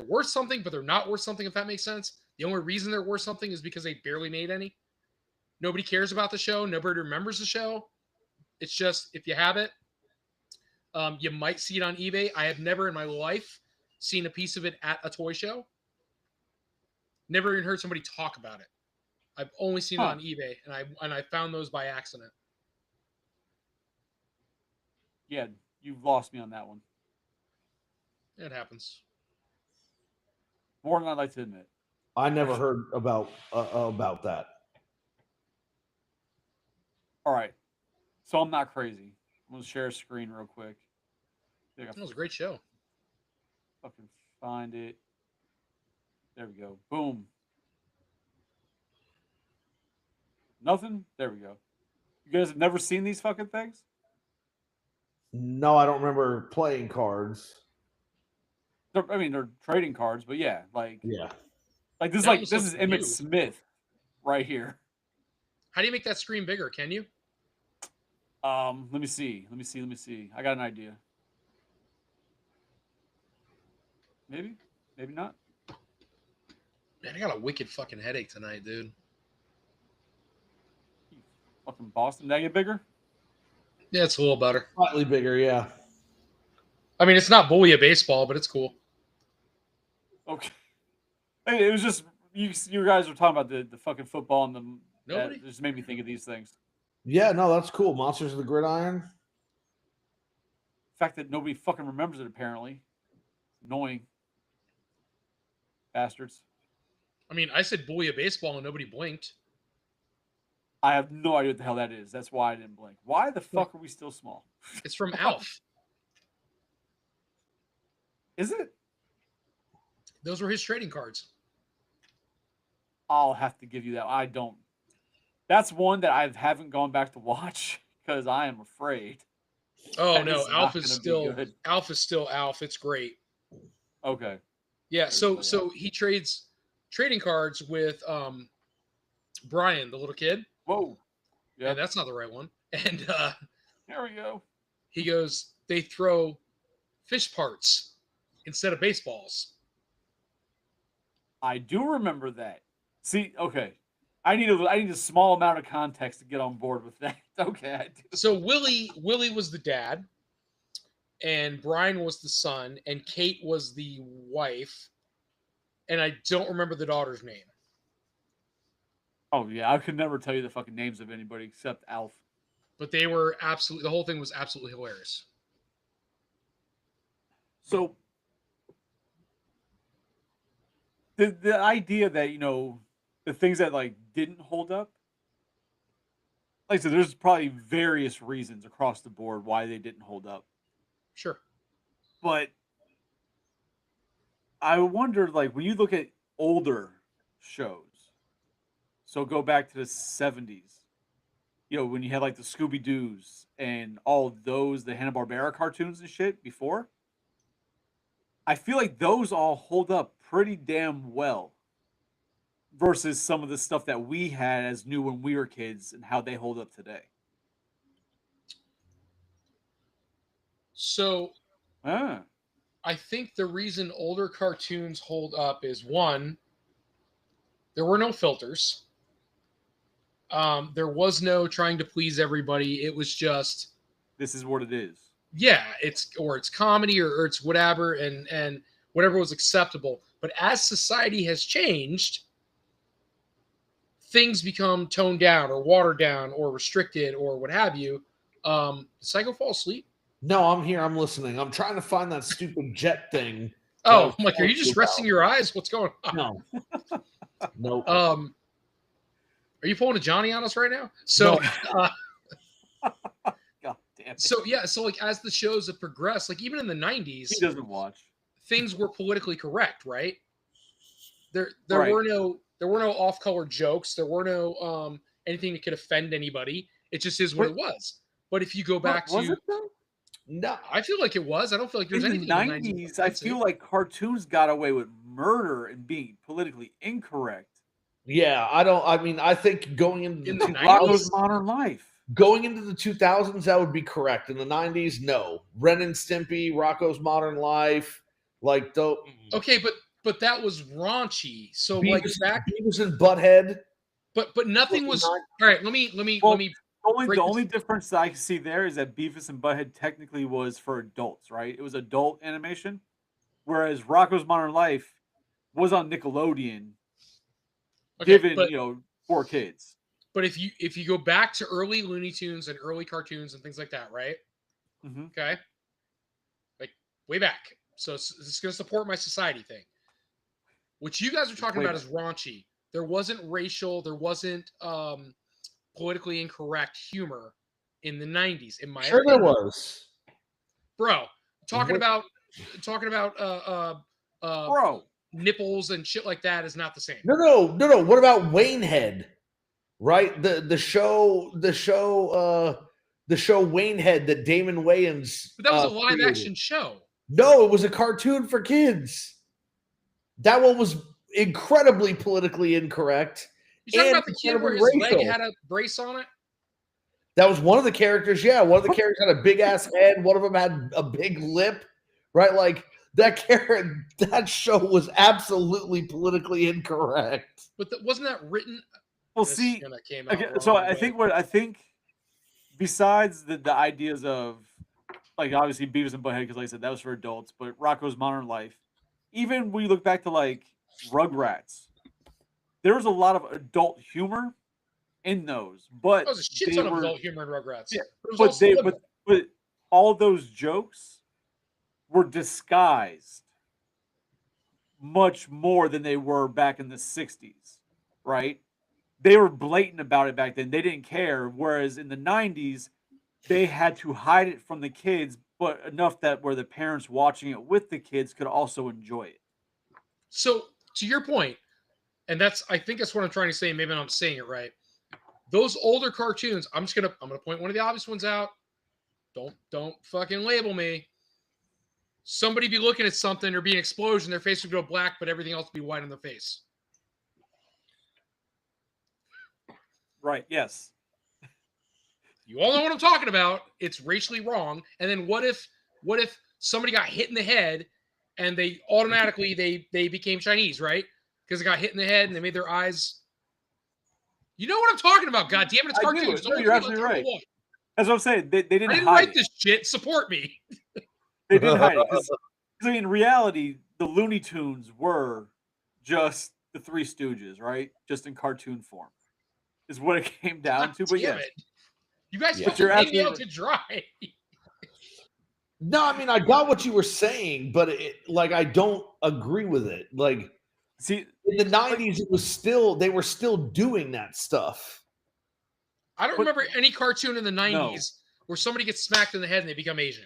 worth something, but they're not worth something, if that makes sense. The only reason they're worth something is because they barely made any. Nobody cares about the show. Nobody remembers the show. It's just, if you have it, you might see it on eBay. I have never in my life seen a piece of it at a toy show. Never even heard somebody talk about it. I've only seen it on eBay, and I found those by accident. Yeah, you've lost me on that one. It happens. More than I'd like to admit. I never heard about that. All right, so I'm not crazy. I'm gonna share a screen real quick. That was a great show. Fucking find it. There we go. Boom. Nothing? There we go. You guys have never seen these fucking things? No, I don't remember playing cards. They're trading cards, but yeah, like Yeah. like this That is this is looks Emmett new. Smith right here. How do you make that screen bigger? Can you? Let me see. I got an idea. Maybe not. Man, I got a wicked fucking headache tonight, dude. Fucking Boston. Did I get bigger? Yeah, it's a little better. Slightly bigger, yeah. I mean, it's not Booyah baseball, but it's cool. Okay. It was just you guys were talking about the fucking football and the Nobody? that just made me think of these things. Yeah, no, that's cool. Monsters of the Gridiron. The fact that nobody fucking remembers it apparently. Annoying. Bastards. I mean, I said Booyah baseball and nobody blinked. I have no idea what the hell that is. That's why I didn't blink. Why the fuck are we still small? It's from Alf. Is it? Those were his trading cards. I'll have to give you that. I don't. That's one that I haven't gone back to watch because I am afraid. Oh That no, is not Alf is gonna be still good. Alf is still Alf. It's great. Okay. Yeah, so There's no he trades trading cards with Brian, the little kid. Whoa. Yeah, Yeah. that's not the right one. And There we go. he goes, they throw fish parts instead of baseballs. I do remember that. See, okay. I need a small amount of context to get on board with that. Okay, I do. So Willie was the dad, and Brian was the son, and Kate was the wife, and I don't remember the daughter's name. Oh yeah, I could never tell you the fucking names of anybody except Alf. But they were absolutely, the whole thing was absolutely hilarious. So the idea that the things that like didn't hold up, like I said, there's probably various reasons across the board why they didn't hold up. Sure. But I wonder, like, when you look at older shows, so go back to the 70s, when you had like the Scooby Doo's and all of those, the Hanna-Barbera cartoons and shit before, I feel like those all hold up pretty damn well versus some of the stuff that we had as new when we were kids and how they hold up today. So Ah, I think the reason older cartoons hold up is, one, there were no filters. There was no trying to please everybody. It was just, this is what it is. yeah, it's comedy or it's whatever, and whatever was acceptable. But as society has changed, things become toned down or watered down or restricted or what have you. Psycho fall asleep? No, I'm here. I'm listening. I'm trying to find that stupid jet thing. Oh, I'm like, are you just resting your eyes? What's going on? No. Nope. Are you pulling a Johnny on us right now? So, God damn it. so yeah, so like as the shows have progressed, like even in the 90s, He doesn't watch. things were politically correct, right? There Right. were There were no off-color jokes. There were no anything that could offend anybody. It just is what it was. But if you go back Was to, it though? No, I feel like it was. I don't feel like there's In anything the in the 90s. 90s, I feel like cartoons got away with murder and being politically incorrect. yeah, I mean, I think going into In the the 90s? Rocko's Modern Life. going into the 2000s, that would be correct. In the 90s, no. Ren and Stimpy, Rocco's Modern Life, like the Okay, but that was raunchy. So like back, Beavis and Butthead. but nothing was. All right, let me Well, break The this- only difference that I can see there is that Beavis and Butthead technically was for adults, right? It was adult animation, whereas Rocko's Modern Life was on Nickelodeon, Okay, given for kids. But if you go back to early Looney Tunes and early cartoons and things like that, right? Mhm. Okay, like way back. So it's going to support my society thing. What you guys are talking Way about is raunchy. There wasn't racial. There wasn't politically incorrect humor in the 90s. In my Sure, there opinion. was. Bro. Talking What- about Bro, nipples and shit like that is not the same. No. What about Waynehead? Right? The show Waynehead that Damon Wayans. But that was a live created. action show. No, it was a cartoon for kids. That one was incredibly politically incorrect. You talking And about the kid where his incredibly leg racial. had a brace on it? That was one of the characters. Yeah, one of the characters had a big ass head. One of them had a big lip. Right, like that character. That show was absolutely politically incorrect. But wasn't that written? well, This see, kinda came out okay, wrong, so I but- think besides the ideas of like obviously Beavis and Butthead, because like I said, that was for adults, but Rocko's Modern Life, even when you look back to like Rugrats, there was a lot of adult humor in those, but There was a shit they ton of were- adult humor in Rugrats. Yeah, There was but also liberal. but all those jokes were disguised much more than they were back in the 60s, right? They were blatant about it back then. They didn't care. Whereas in the 90s, they had to hide it from the kids, but enough that where the parents watching it with the kids could also enjoy it. So to your point, and I think that's what I'm trying to say. Maybe I'm not saying it right. Those older cartoons, I'm gonna point one of the obvious ones out. Don't fucking label me. Somebody be looking at something, there'd be an explosion, their face would go black, but everything else would be white on their face. Right. Yes. You all know what I'm talking about. It's racially wrong. And then what if somebody got hit in the head and they automatically they became Chinese, right? Because they got hit in the head and they made their eyes. You know what I'm talking about, God damn it, it's I do. cartoons. No, Don't you're look at me absolutely like right. I'm a woman. That's what I'm saying. They I didn't didn't hide write it. this shit. Support me. They didn't hide it. Because I mean, in reality, the Looney Tunes were just the Three Stooges, right? Just in cartoon form, is what it came down to. But Damn yes, it. You guys Yeah. put You're your hanging out absolutely to dry. No, I mean I got what you were saying, but I don't agree with it. Like see, in the 90s, they were still doing that stuff. I don't But- remember any cartoon in the 90s where somebody gets smacked in the head and they become Asian.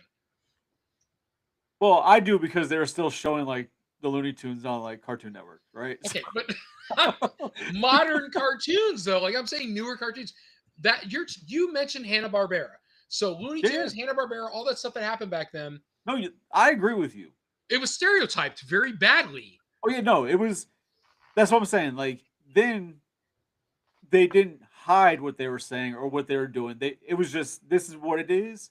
well, I do because they were still showing like the Looney Tunes on like Cartoon Network, right? Okay, but modern cartoons though, like I'm saying newer cartoons. That you mentioned Hanna-Barbera. So Looney Yeah. Tunes, Hanna-Barbera, all that stuff that happened back then, No, I agree with you. it was stereotyped very badly. Oh yeah, no, it was. That's what I'm saying. Like then, they didn't hide what they were saying or what they were doing. It was just this is what it is.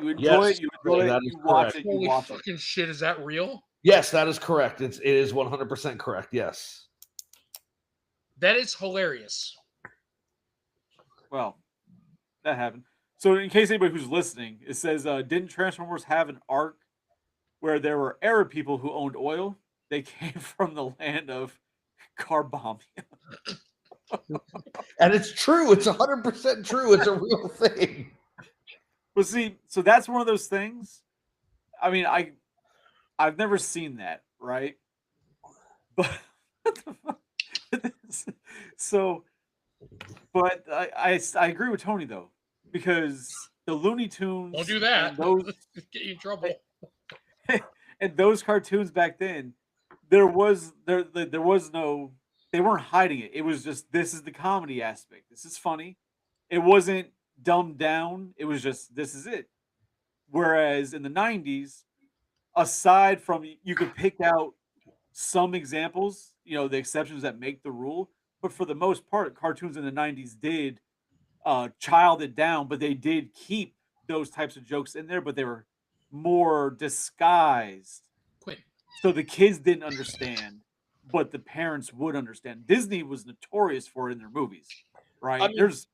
You enjoy Yes, it. You enjoy that it. is You watch correct. it. You Holy watch it. fucking shit, is that real? Yes, that is correct. It is 100% correct. Yes. That is hilarious. Well, that happened. So, in case anybody who's listening, it says, didn't Transformers have an arc where there were Arab people who owned oil? They came from the land of Carbomia. And it's true. It's 100% true. It's a real thing. But see, so that's one of those things. I mean, I've never seen that, right? But what the fuck? So, but I agree with Tony though, because the Looney Tunes Don't do that. and those Get you in trouble. and those cartoons back then, there was no they weren't hiding it. It was just, this is the comedy aspect. This is funny. It wasn't dumbed down. It was just, this is it. Whereas in the 90s, aside from, you could pick out some examples, the exceptions that make the rule, but for the most part, cartoons in the 90s did child it down, but they did keep those types of jokes in there, but they were more disguised. Quinn. So the kids didn't understand, but the parents would understand. Disney was notorious for it in their movies, right? I mean, There's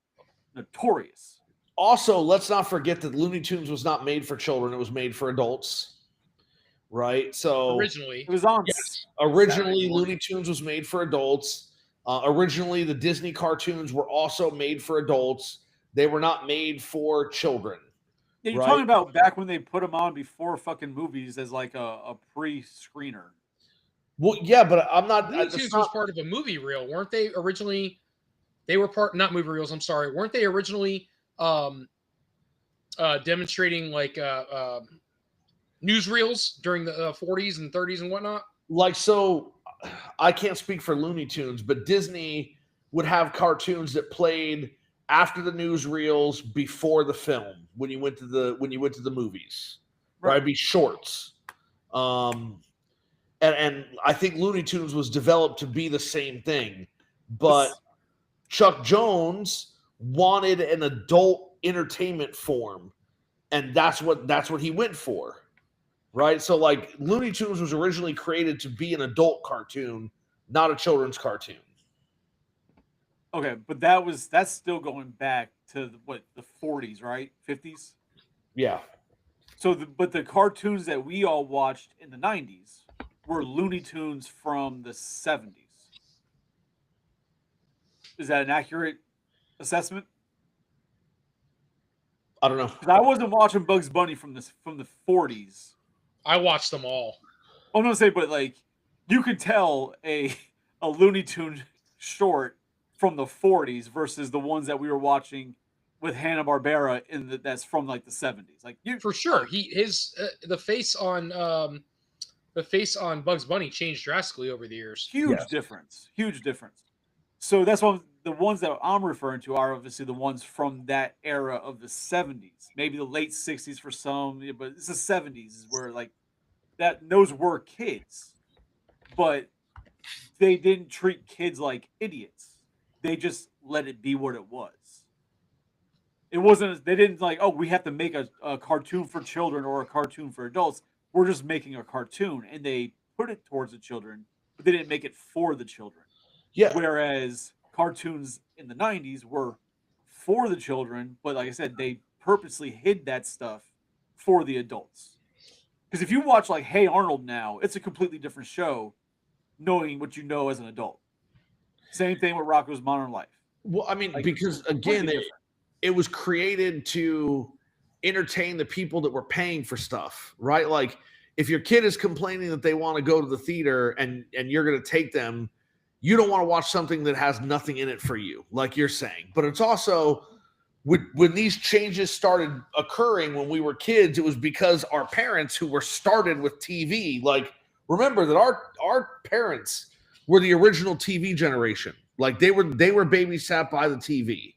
notorious. Also, let's not forget that Looney Tunes was not made for children; it was made for adults, right? So Originally, It was on. yes, originally Saturday morning. Looney Tunes was made for adults. Originally, the Disney cartoons were also made for adults. They were not made for children. Yeah, you're Right. talking about back when they put them on before fucking movies as like a pre-screener. Well, yeah, but I'm not. Looney It's Tunes not was part of a movie reel, weren't they? Originally, they were not movie reels. I'm sorry, weren't they originally demonstrating like newsreels during the 40s and 30s and whatnot? like so. I can't speak for Looney Tunes, but Disney would have cartoons that played after the newsreels, before the film. When you went to the movies, right? Be shorts. And I think Looney Tunes was developed to be the same thing, but Chuck Jones wanted an adult entertainment form, and that's what he went for, right? So like Looney Tunes was originally created to be an adult cartoon, not a children's cartoon. Okay, but that's still going back to the 40s, right? 50s. Yeah. So, but the cartoons that we all watched in the 90s were Looney Tunes from the 70s. Is that an accurate assessment? I don't know. 'Cause I wasn't watching Bugs Bunny from the 40s. I watched them all. I'm gonna say, but like, you could tell a Looney Tune short from the 40s versus the ones that we were watching with Hanna-Barbera that's from like the 70s. Like, For sure, the face on Bugs Bunny changed drastically over the years. huge difference. So that's why the ones that I'm referring to are obviously the ones from that era of the 70s, maybe the late 60s for some, but it's the 70s is where like those were kids, but they didn't treat kids like idiots. They just let it be what it was. It wasn't, they didn't like, oh, we have to make a cartoon for children or a cartoon for adults. We're just making a cartoon, and they put it towards the children, but they didn't make it for the children. Yeah. Whereas cartoons in the 90s were for the children, but like I said, they purposely hid that stuff for the adults. Because if you watch like Hey Arnold now, it's a completely different show, knowing what you know as an adult. Same thing with Rocko's Modern Life. Well, I mean, Like, because again, it was created to entertain the people that were paying for stuff, right? Like if your kid is complaining that they want to go to the theater and you're going to take them, you don't want to watch something that has nothing in it for you, like you're saying. But it's also when these changes started occurring when we were kids, it was because our parents who were started with TV. Like remember that our parents were the original TV generation. Like they were babysat by the TV.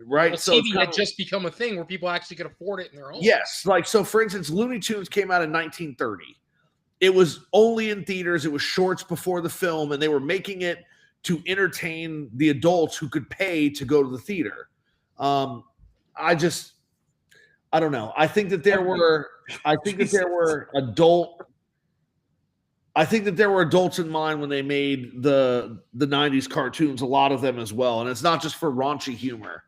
Right. Well, so TV had just become a thing where people actually could afford it in their home. Yes. Like, so for instance, Looney Tunes came out in 1930. It was only in theaters. It was shorts before the film, and they were making it to entertain the adults who could pay to go to the theater. I don't know. I think that there were adults in mind when they made the 90s cartoons, a lot of them as well. And it's not just for raunchy humor.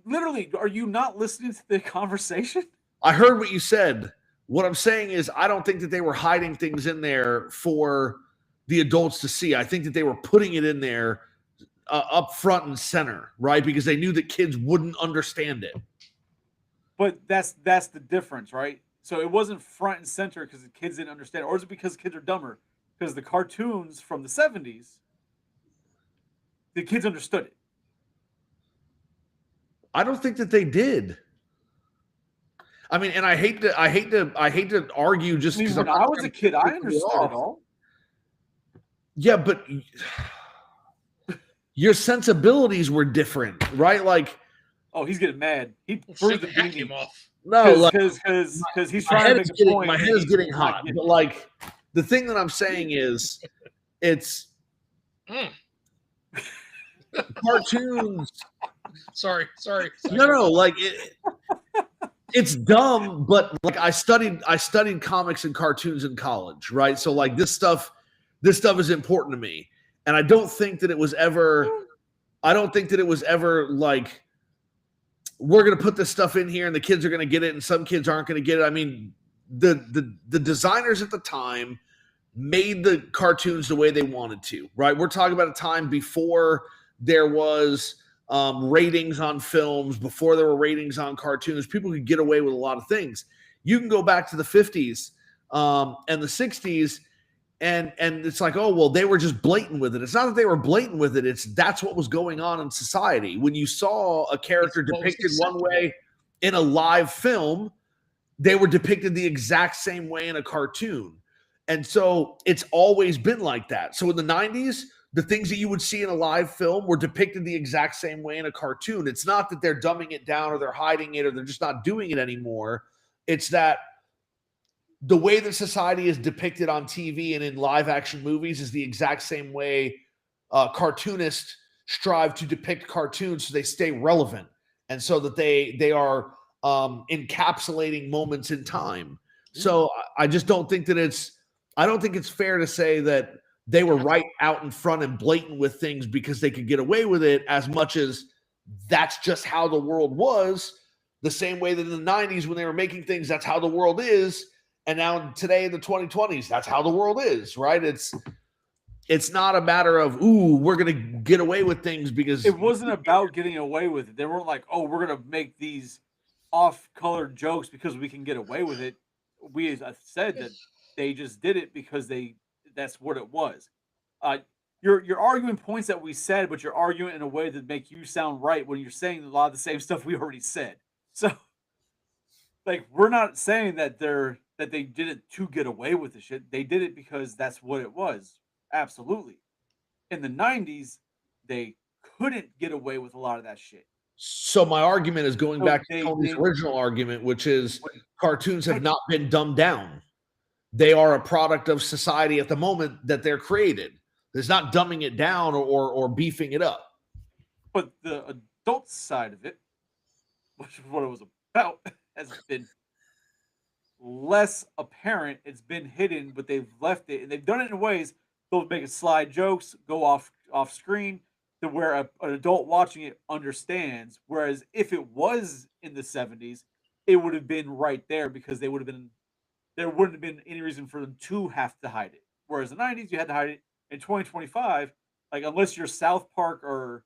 Literally, are you not listening to the conversation? I heard what you said. What I'm saying is I don't think that they were hiding things in there for the adults to see. I think that they were putting it in there up front and center, right? Because they knew that kids wouldn't understand it. But that's the difference, right? So it wasn't front and center because the kids didn't understand it. Or is it because kids are dumber? Because the cartoons from the 70s, the kids understood it. I don't think that they did. I mean, and I hate to argue just because when I was a kid, I understood it all. Yeah, but your sensibilities were different, right? Like, Oh, he's getting mad. He Well, threw shake the the hat beanie came off. no, like because he's trying to make a point. my head and is he's getting not hot. getting But it. like, the thing that I'm saying is, it's Mm. cartoons. Sorry. No, like it's dumb, but like I studied comics and cartoons in college, right? So like this stuff is important to me. And I don't think that it was ever like we're gonna put this stuff in here and the kids are gonna get it and some kids aren't gonna get it. I mean, the designers at the time made the cartoons the way they wanted to, right? We're talking about a time before there was ratings on films, before there were ratings on cartoons. People could get away with a lot of things. You can go back to the 50s and the 60s, and it's like, oh, well, they were just blatant with it. It's not that they were blatant with it. It's that's what was going on in society. When you saw a character depicted one way in a live film, they were depicted the exact same way in a cartoon. And so it's always been like that. So in the 90s, the things that you would see in a live film were depicted the exact same way in a cartoon. It's not that they're dumbing it down or they're hiding it or they're just not doing it anymore. It's that the way that society is depicted on TV and in live action movies is the exact same way cartoonists strive to depict cartoons so they stay relevant and so that they are encapsulating moments in time. So I just don't think that I don't think it's fair to say that they were right out in front and blatant with things because they could get away with it, as much as that's just how the world was. The same way that in the 90s when they were making things, that's how the world is. And now today in the 2020s, that's how the world is, right? It's not a matter of, ooh, we're going to get away with things because It wasn't about getting away with it. They weren't like, oh, we're gonna make these off-colored jokes because we can get away with it. We, as I said, that they just did it because that's what it was. Uh, you're arguing points that we said, but you're arguing in a way that make you sound right when you're saying a lot of the same stuff we already said. So, like, we're not saying that they did it to get away with the shit. They did it because that's what it was. Absolutely. In the 90s, they couldn't get away with a lot of that shit. So my argument is going So back to Tony's original argument, which is cartoons have not been dumbed down. They are a product of society at the moment that they're created. There's not dumbing it down or beefing it up. But the adult side of it, which is what it was about, has been less apparent. It's been hidden, but they've left it, and they've done it in ways they'll make it slide jokes, go off screen, to where an adult watching it understands. Whereas if it was in the 70s, it would have been right there because there wouldn't have been any reason for them to have to hide it. Whereas in the 90s, you had to hide it. In 2025, like, unless you're South Park or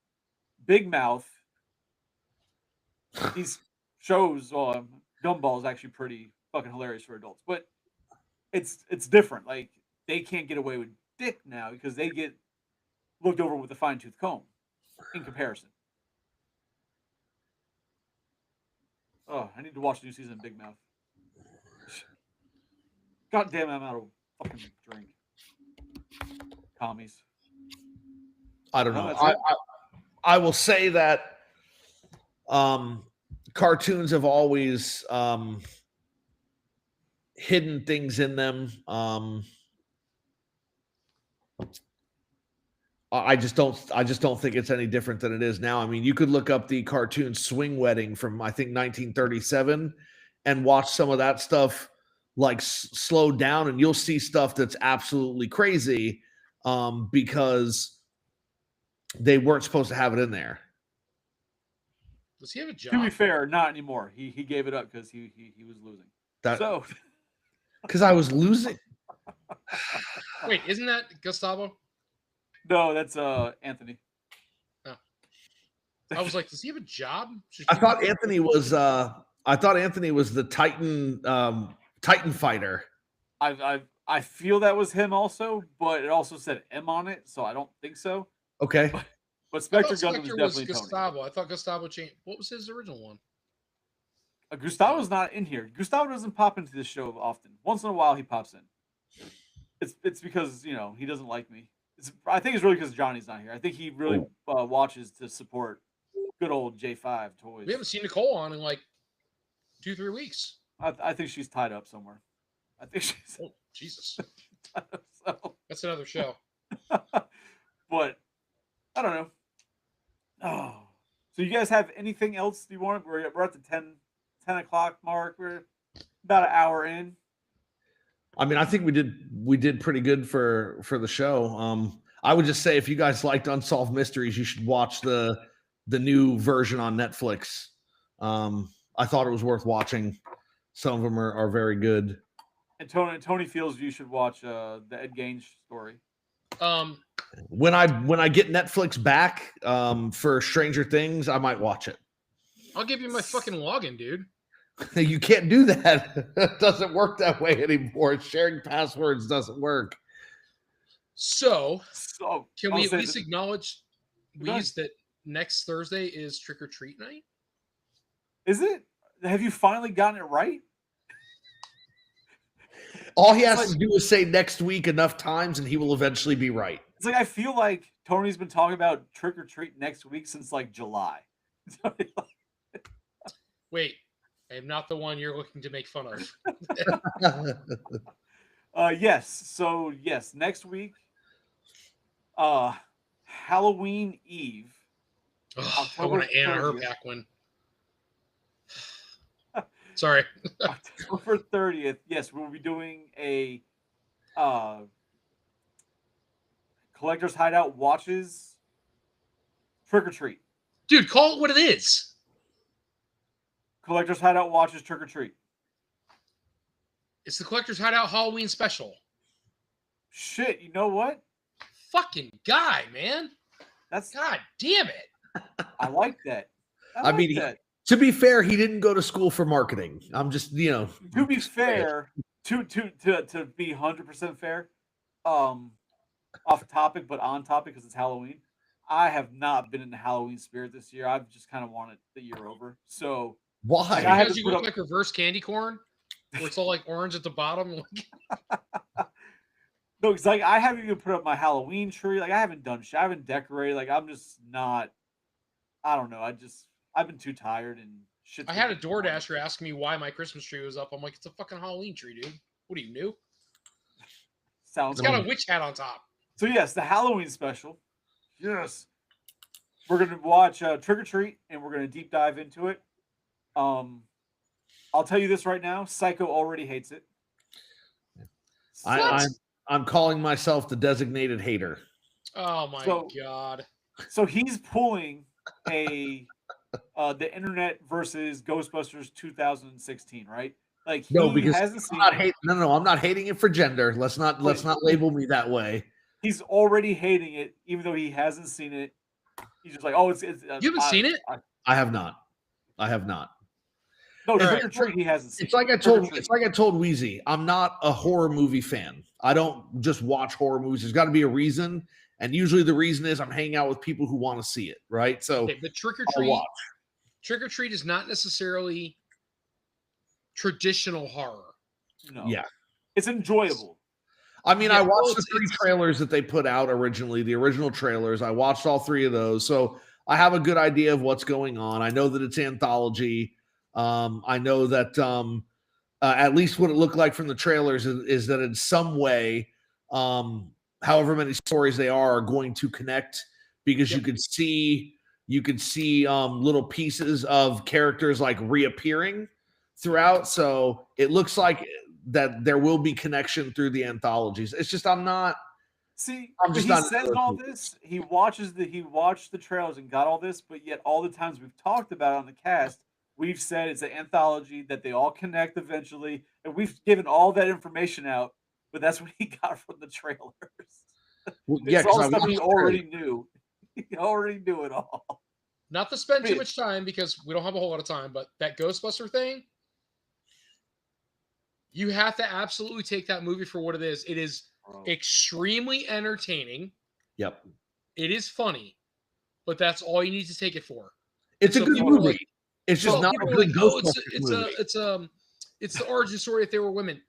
Big Mouth, these shows, Gumball is actually pretty fucking hilarious for adults, but it's different. Like, they can't get away with dick now because they get looked over with a fine tooth comb in comparison. Oh, I need to watch the new season of Big Mouth. God damn, I'm out of fucking drink. Commies. I don't know. I will say that cartoons have always hidden things in them. I just don't think it's any different than it is now. I mean, you could look up the cartoon Swing Wedding from I think 1937 and watch some of that stuff like slowed down, and you'll see stuff that's absolutely crazy because they weren't supposed to have it in there. Does he have a job? To be fair, not anymore. He gave it up because he was losing. So because I was losing. Wait, isn't that Gustavo? No, that's Anthony. Oh. I was like, does he have a job? I thought Anthony was the Titan fighter. I feel that was him also, but it also said M on it, so I don't think so. Okay. But Spectre Gundam was definitely Gustavo. Tony. I thought Gustavo changed. What was his original one? Gustavo's not in here. Gustavo doesn't pop into this show often. Once in a while, he pops in. It's because he doesn't like me. I think it's really because Johnny's not here. I think he really watches to support good old J5 toys. We haven't seen Nicole on in like 2-3 weeks. I think she's tied up somewhere. I think she's Oh, Jesus. tied up. So. That's another show. But I don't know. Oh, so you guys have anything else you want? We're at the 10 o'clock mark. We're about an hour in. I mean, I think we did pretty good for the show. I would just say if you guys liked Unsolved Mysteries, you should watch the new version on Netflix. I thought it was worth watching. Some of them are very good. And Tony feels you should watch the Ed Gaines story. When I get Netflix back for Stranger Things, I might watch it. I'll give you my fucking login, dude. You can't do that. It doesn't work that way anymore. Sharing passwords doesn't work. So can we I'll at say least that- acknowledge, Go ahead. Weeze, that next Thursday is trick or treat night? Is it? Have you finally gotten it right? All he has to do is say next week enough times, and he will eventually be right. It's like I feel like Tony's been talking about trick or treat next week since like July. Wait, I am not the one you're looking to make fun of. Yes. So yes, next week, Halloween Eve. Ugh, I want to Anna her 30th. back one. Sorry. October 30th. Yes, we'll be doing a Collector's Hideout watches trick or treat. Dude, call it what it is. Collector's Hideout watches trick or treat. It's the Collector's Hideout Halloween special. Shit, you know what? Fucking guy, man. That's God damn it. I like that. I mean, that. To be fair, he didn't go to school for marketing. I'm just, To be fair, to be 100% fair, off topic but on topic because it's Halloween. I have not been in the Halloween spirit this year. I've just kind of wanted the year over. So why? I had Because to you put look up- like reverse candy corn, where it's all like orange at the bottom. No, because like I haven't even put up my Halloween tree. Like I haven't done shit. I haven't decorated. Like I'm just not. I don't know. I've been too tired and shit. I had a DoorDasher asking me why my Christmas tree was up. I'm like, it's a fucking Halloween tree, dude. What are you, new? Sounds It's got a witch hat on top. So yes, the Halloween special. Yes, we're gonna watch Trick or Treat, and we're gonna deep dive into it. I'll tell you this right now: Psycho already hates it. I'm calling myself the designated hater. Oh my god. So he's pulling the internet versus Ghostbusters 2016, right? Like he No, because hasn't seen. I'm not hating it for gender. Let's not label me that way. He's already hating it, even though he hasn't seen it. He's just like, oh, it's. You haven't seen it? I have not. No, All Trick right. or Treat he hasn't seen. It's like I told Wheezy. I'm not a horror movie fan. I don't just watch horror movies. There's got to be a reason, and usually the reason is I'm hanging out with people who want to see it, right? So Okay, but Trick or I'll Treat. watch. Trick or Treat is not necessarily traditional horror. No. Yeah. It's enjoyable. I mean, Yeah, I watched well, the 3 trailers that they put out originally, the original trailers. I watched all 3 of those. So I have a good idea of what's going on. I know that it's anthology. I know that at least what it looked like from the trailers is that in some way, however many stories they are going to connect, because you could see little pieces of characters like reappearing throughout. So it looks like that there will be connection through the anthologies. It's just I'm just he not says all this. He watched the trailers and got all this, but yet all the times we've talked about it on the cast, we've said it's an anthology that they all connect eventually, and we've given all that information out. But that's what he got from the trailers. Well, It's all stuff he watched the already knew. He already knew it all. Not to spend too Wait. much time because we don't have a whole lot of time, but that Ghostbuster thing, you have to absolutely take that movie for what it is. It is extremely entertaining. Yep. It is funny, but that's all you need to take it for. It's a So good people are movie. like- It's just So not a people are good like, oh, Ghostbusters movie. it's the origin story if they were women.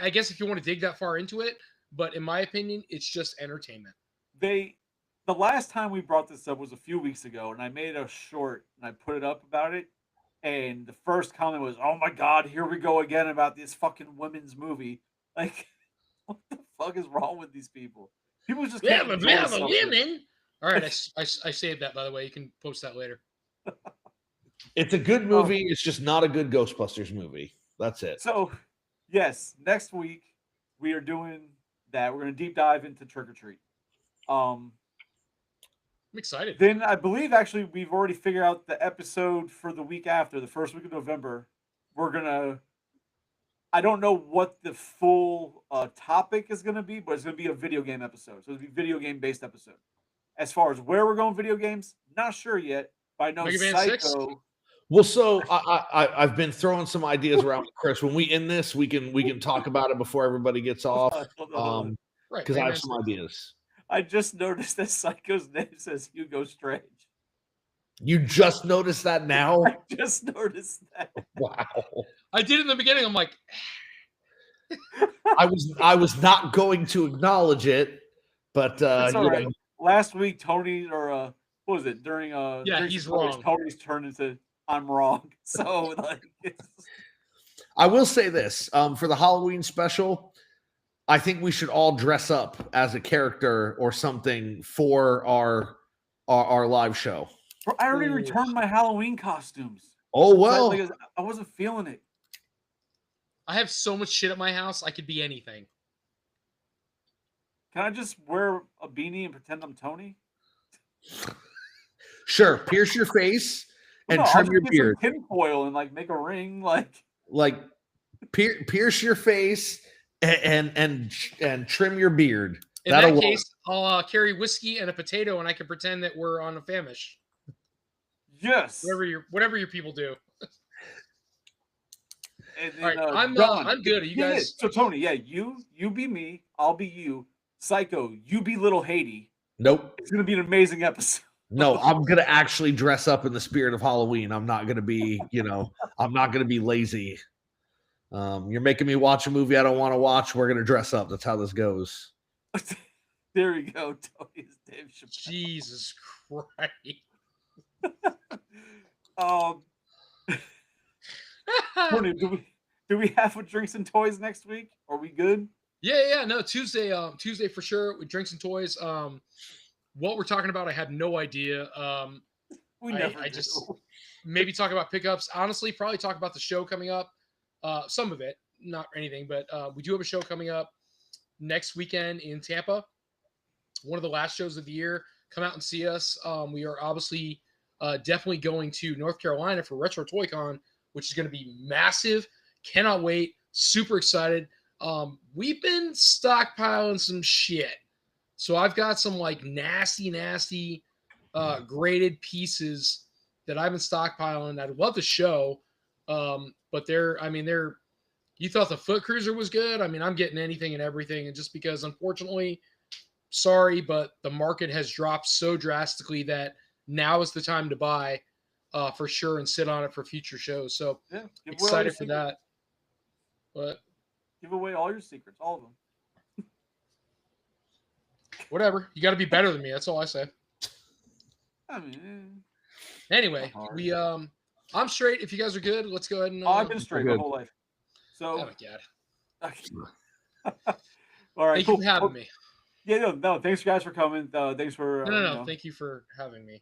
I guess if you want to dig that far into it, but in my opinion, it's just entertainment. the last time we brought this up was a few weeks ago, and I made a short and I put it up about it. And the first comment was, "Oh my god, here we go again about this fucking women's movie." Like, what the fuck is wrong with these people? People just can't enjoy something. women. All right, I saved that, by the way. You can post that later. It's a good movie. It's just not a good Ghostbusters movie. That's it. So, yes, next week we are doing that. We're going to deep dive into Trick or Treat. I'm excited. Then I believe actually we've already figured out the episode for the week after, the first week of November. We're gonna. I don't know what the full topic is gonna be, but it's gonna be a video game episode. So it'll be a video game based episode. As far as where we're going, video games, not sure yet. But I know Mega Man Psycho. 6? Well, so I've been throwing some ideas around with Chris. When we end this, we can talk about it before everybody gets off. Right, Because I Mega have Man some 6. ideas. I just noticed that Psycho's name says Hugo Strange. You just noticed that now? I just noticed that. Wow. I did in the beginning. I'm like, I was not going to acknowledge it, but That's all you right. know, Last week, Tony, or what was it? During Drinks he's and Toys, wrong. Tony's turned into I'm wrong. So like, I will say this for the Halloween special. I think we should all dress up as a character or something for our live show. bro, I already Ooh. returned my Halloween costumes. Oh well, Like, I wasn't feeling it. I have so much shit at my house. I could be anything. Can I just wear a beanie and pretend I'm Tony? sure. Pierce your face and No, I'll trim just your get some beard. tinfoil and like make a ring. Like pierce your face and trim your beard. In That'll that work. case, I'll carry whiskey and a potato, and I can pretend that we're on a famish. Yes. Whatever your people do. And All right, John, I'm good. Are you yeah, guys? So Tony, yeah, you be me, I'll be you. Psycho, you be little Haiti. Nope. It's gonna be an amazing episode. No, I'm gonna actually dress up in the spirit of Halloween. I'm not gonna be, I'm not gonna be lazy. You're making me watch a movie I don't want to watch. We're gonna dress up. That's how this goes. There we go. Tony's Dave Chappelle. Jesus Christ. Tony, do we have a drinks and toys next week? Are we good? Yeah. No, Tuesday for sure with drinks and toys. What we're talking about, I have no idea. We I never just do. maybe talk about pickups. Honestly, probably talk about the show coming up. Some of it, not anything, but we do have a show coming up next weekend in Tampa. One of the last shows of the year. Come out and see us. We are obviously definitely going to North Carolina for Retro Toy Con, which is going to be massive. Cannot wait. Super excited. We've been stockpiling some shit. So I've got some like nasty graded pieces that I've been stockpiling. I'd love to show. But you thought the Foot Cruiser was good. I mean, I'm getting anything and everything. And just because, unfortunately, sorry, but the market has dropped so drastically that now is the time to buy for sure and sit on it for future shows. So Yeah, give away all your excited for secrets. that. But Give away all your secrets, all of them. whatever. You got to be better than me. That's all I say. I mean, Anyway, Hard. we I'm straight. If you guys are good, let's go ahead and I've been straight my good. whole life. oh So, my god. okay. All right, Thank cool. you for having me. Yeah, no, thanks guys for coming. Thanks for No. Thank you for having me.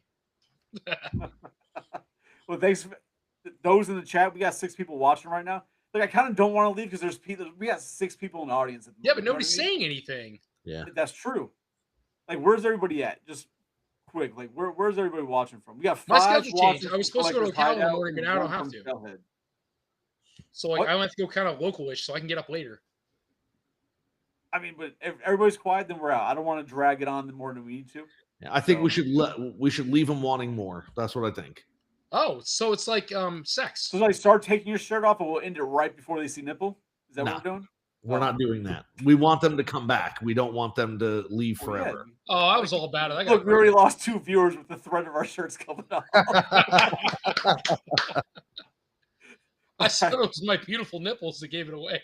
well, thanks for those in the chat. We got 6 people watching right now. Like, I kind of don't want to leave because we got 6 people in the audience. At the Yeah, moment, but you know what nobody's I mean? saying anything. Yeah. That's true. Like, where's everybody at? Just quick, like, where's everybody watching from? We got 5 My schedule changed. watching I was from supposed to go to Collector's Ocala in the Hideout morning, but and now I don't 1 have from to. Shellhead. So like What? I might have to go kind of localish so I can get up later. I mean, but if everybody's quiet, then we're out. I don't want to drag it on more than we need to. I think we So- should leave them wanting more. That's what I think. Oh, so it's like sex. So, like, start taking your shirt off, and we'll end it right before they see nipple. Is that No. what we're doing? We're Oh. not doing that. We want them to come back. We don't want them to leave Well, yeah. forever. Oh, I was all about it. I got Look, we already lost 2 viewers with the threat of our shirts coming off. I said it was my beautiful nipples that gave it away.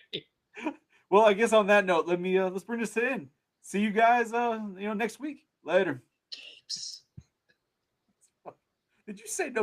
Well, I guess on that note, let's bring this to an end. See you guys, next week. Later. Later. Did you say no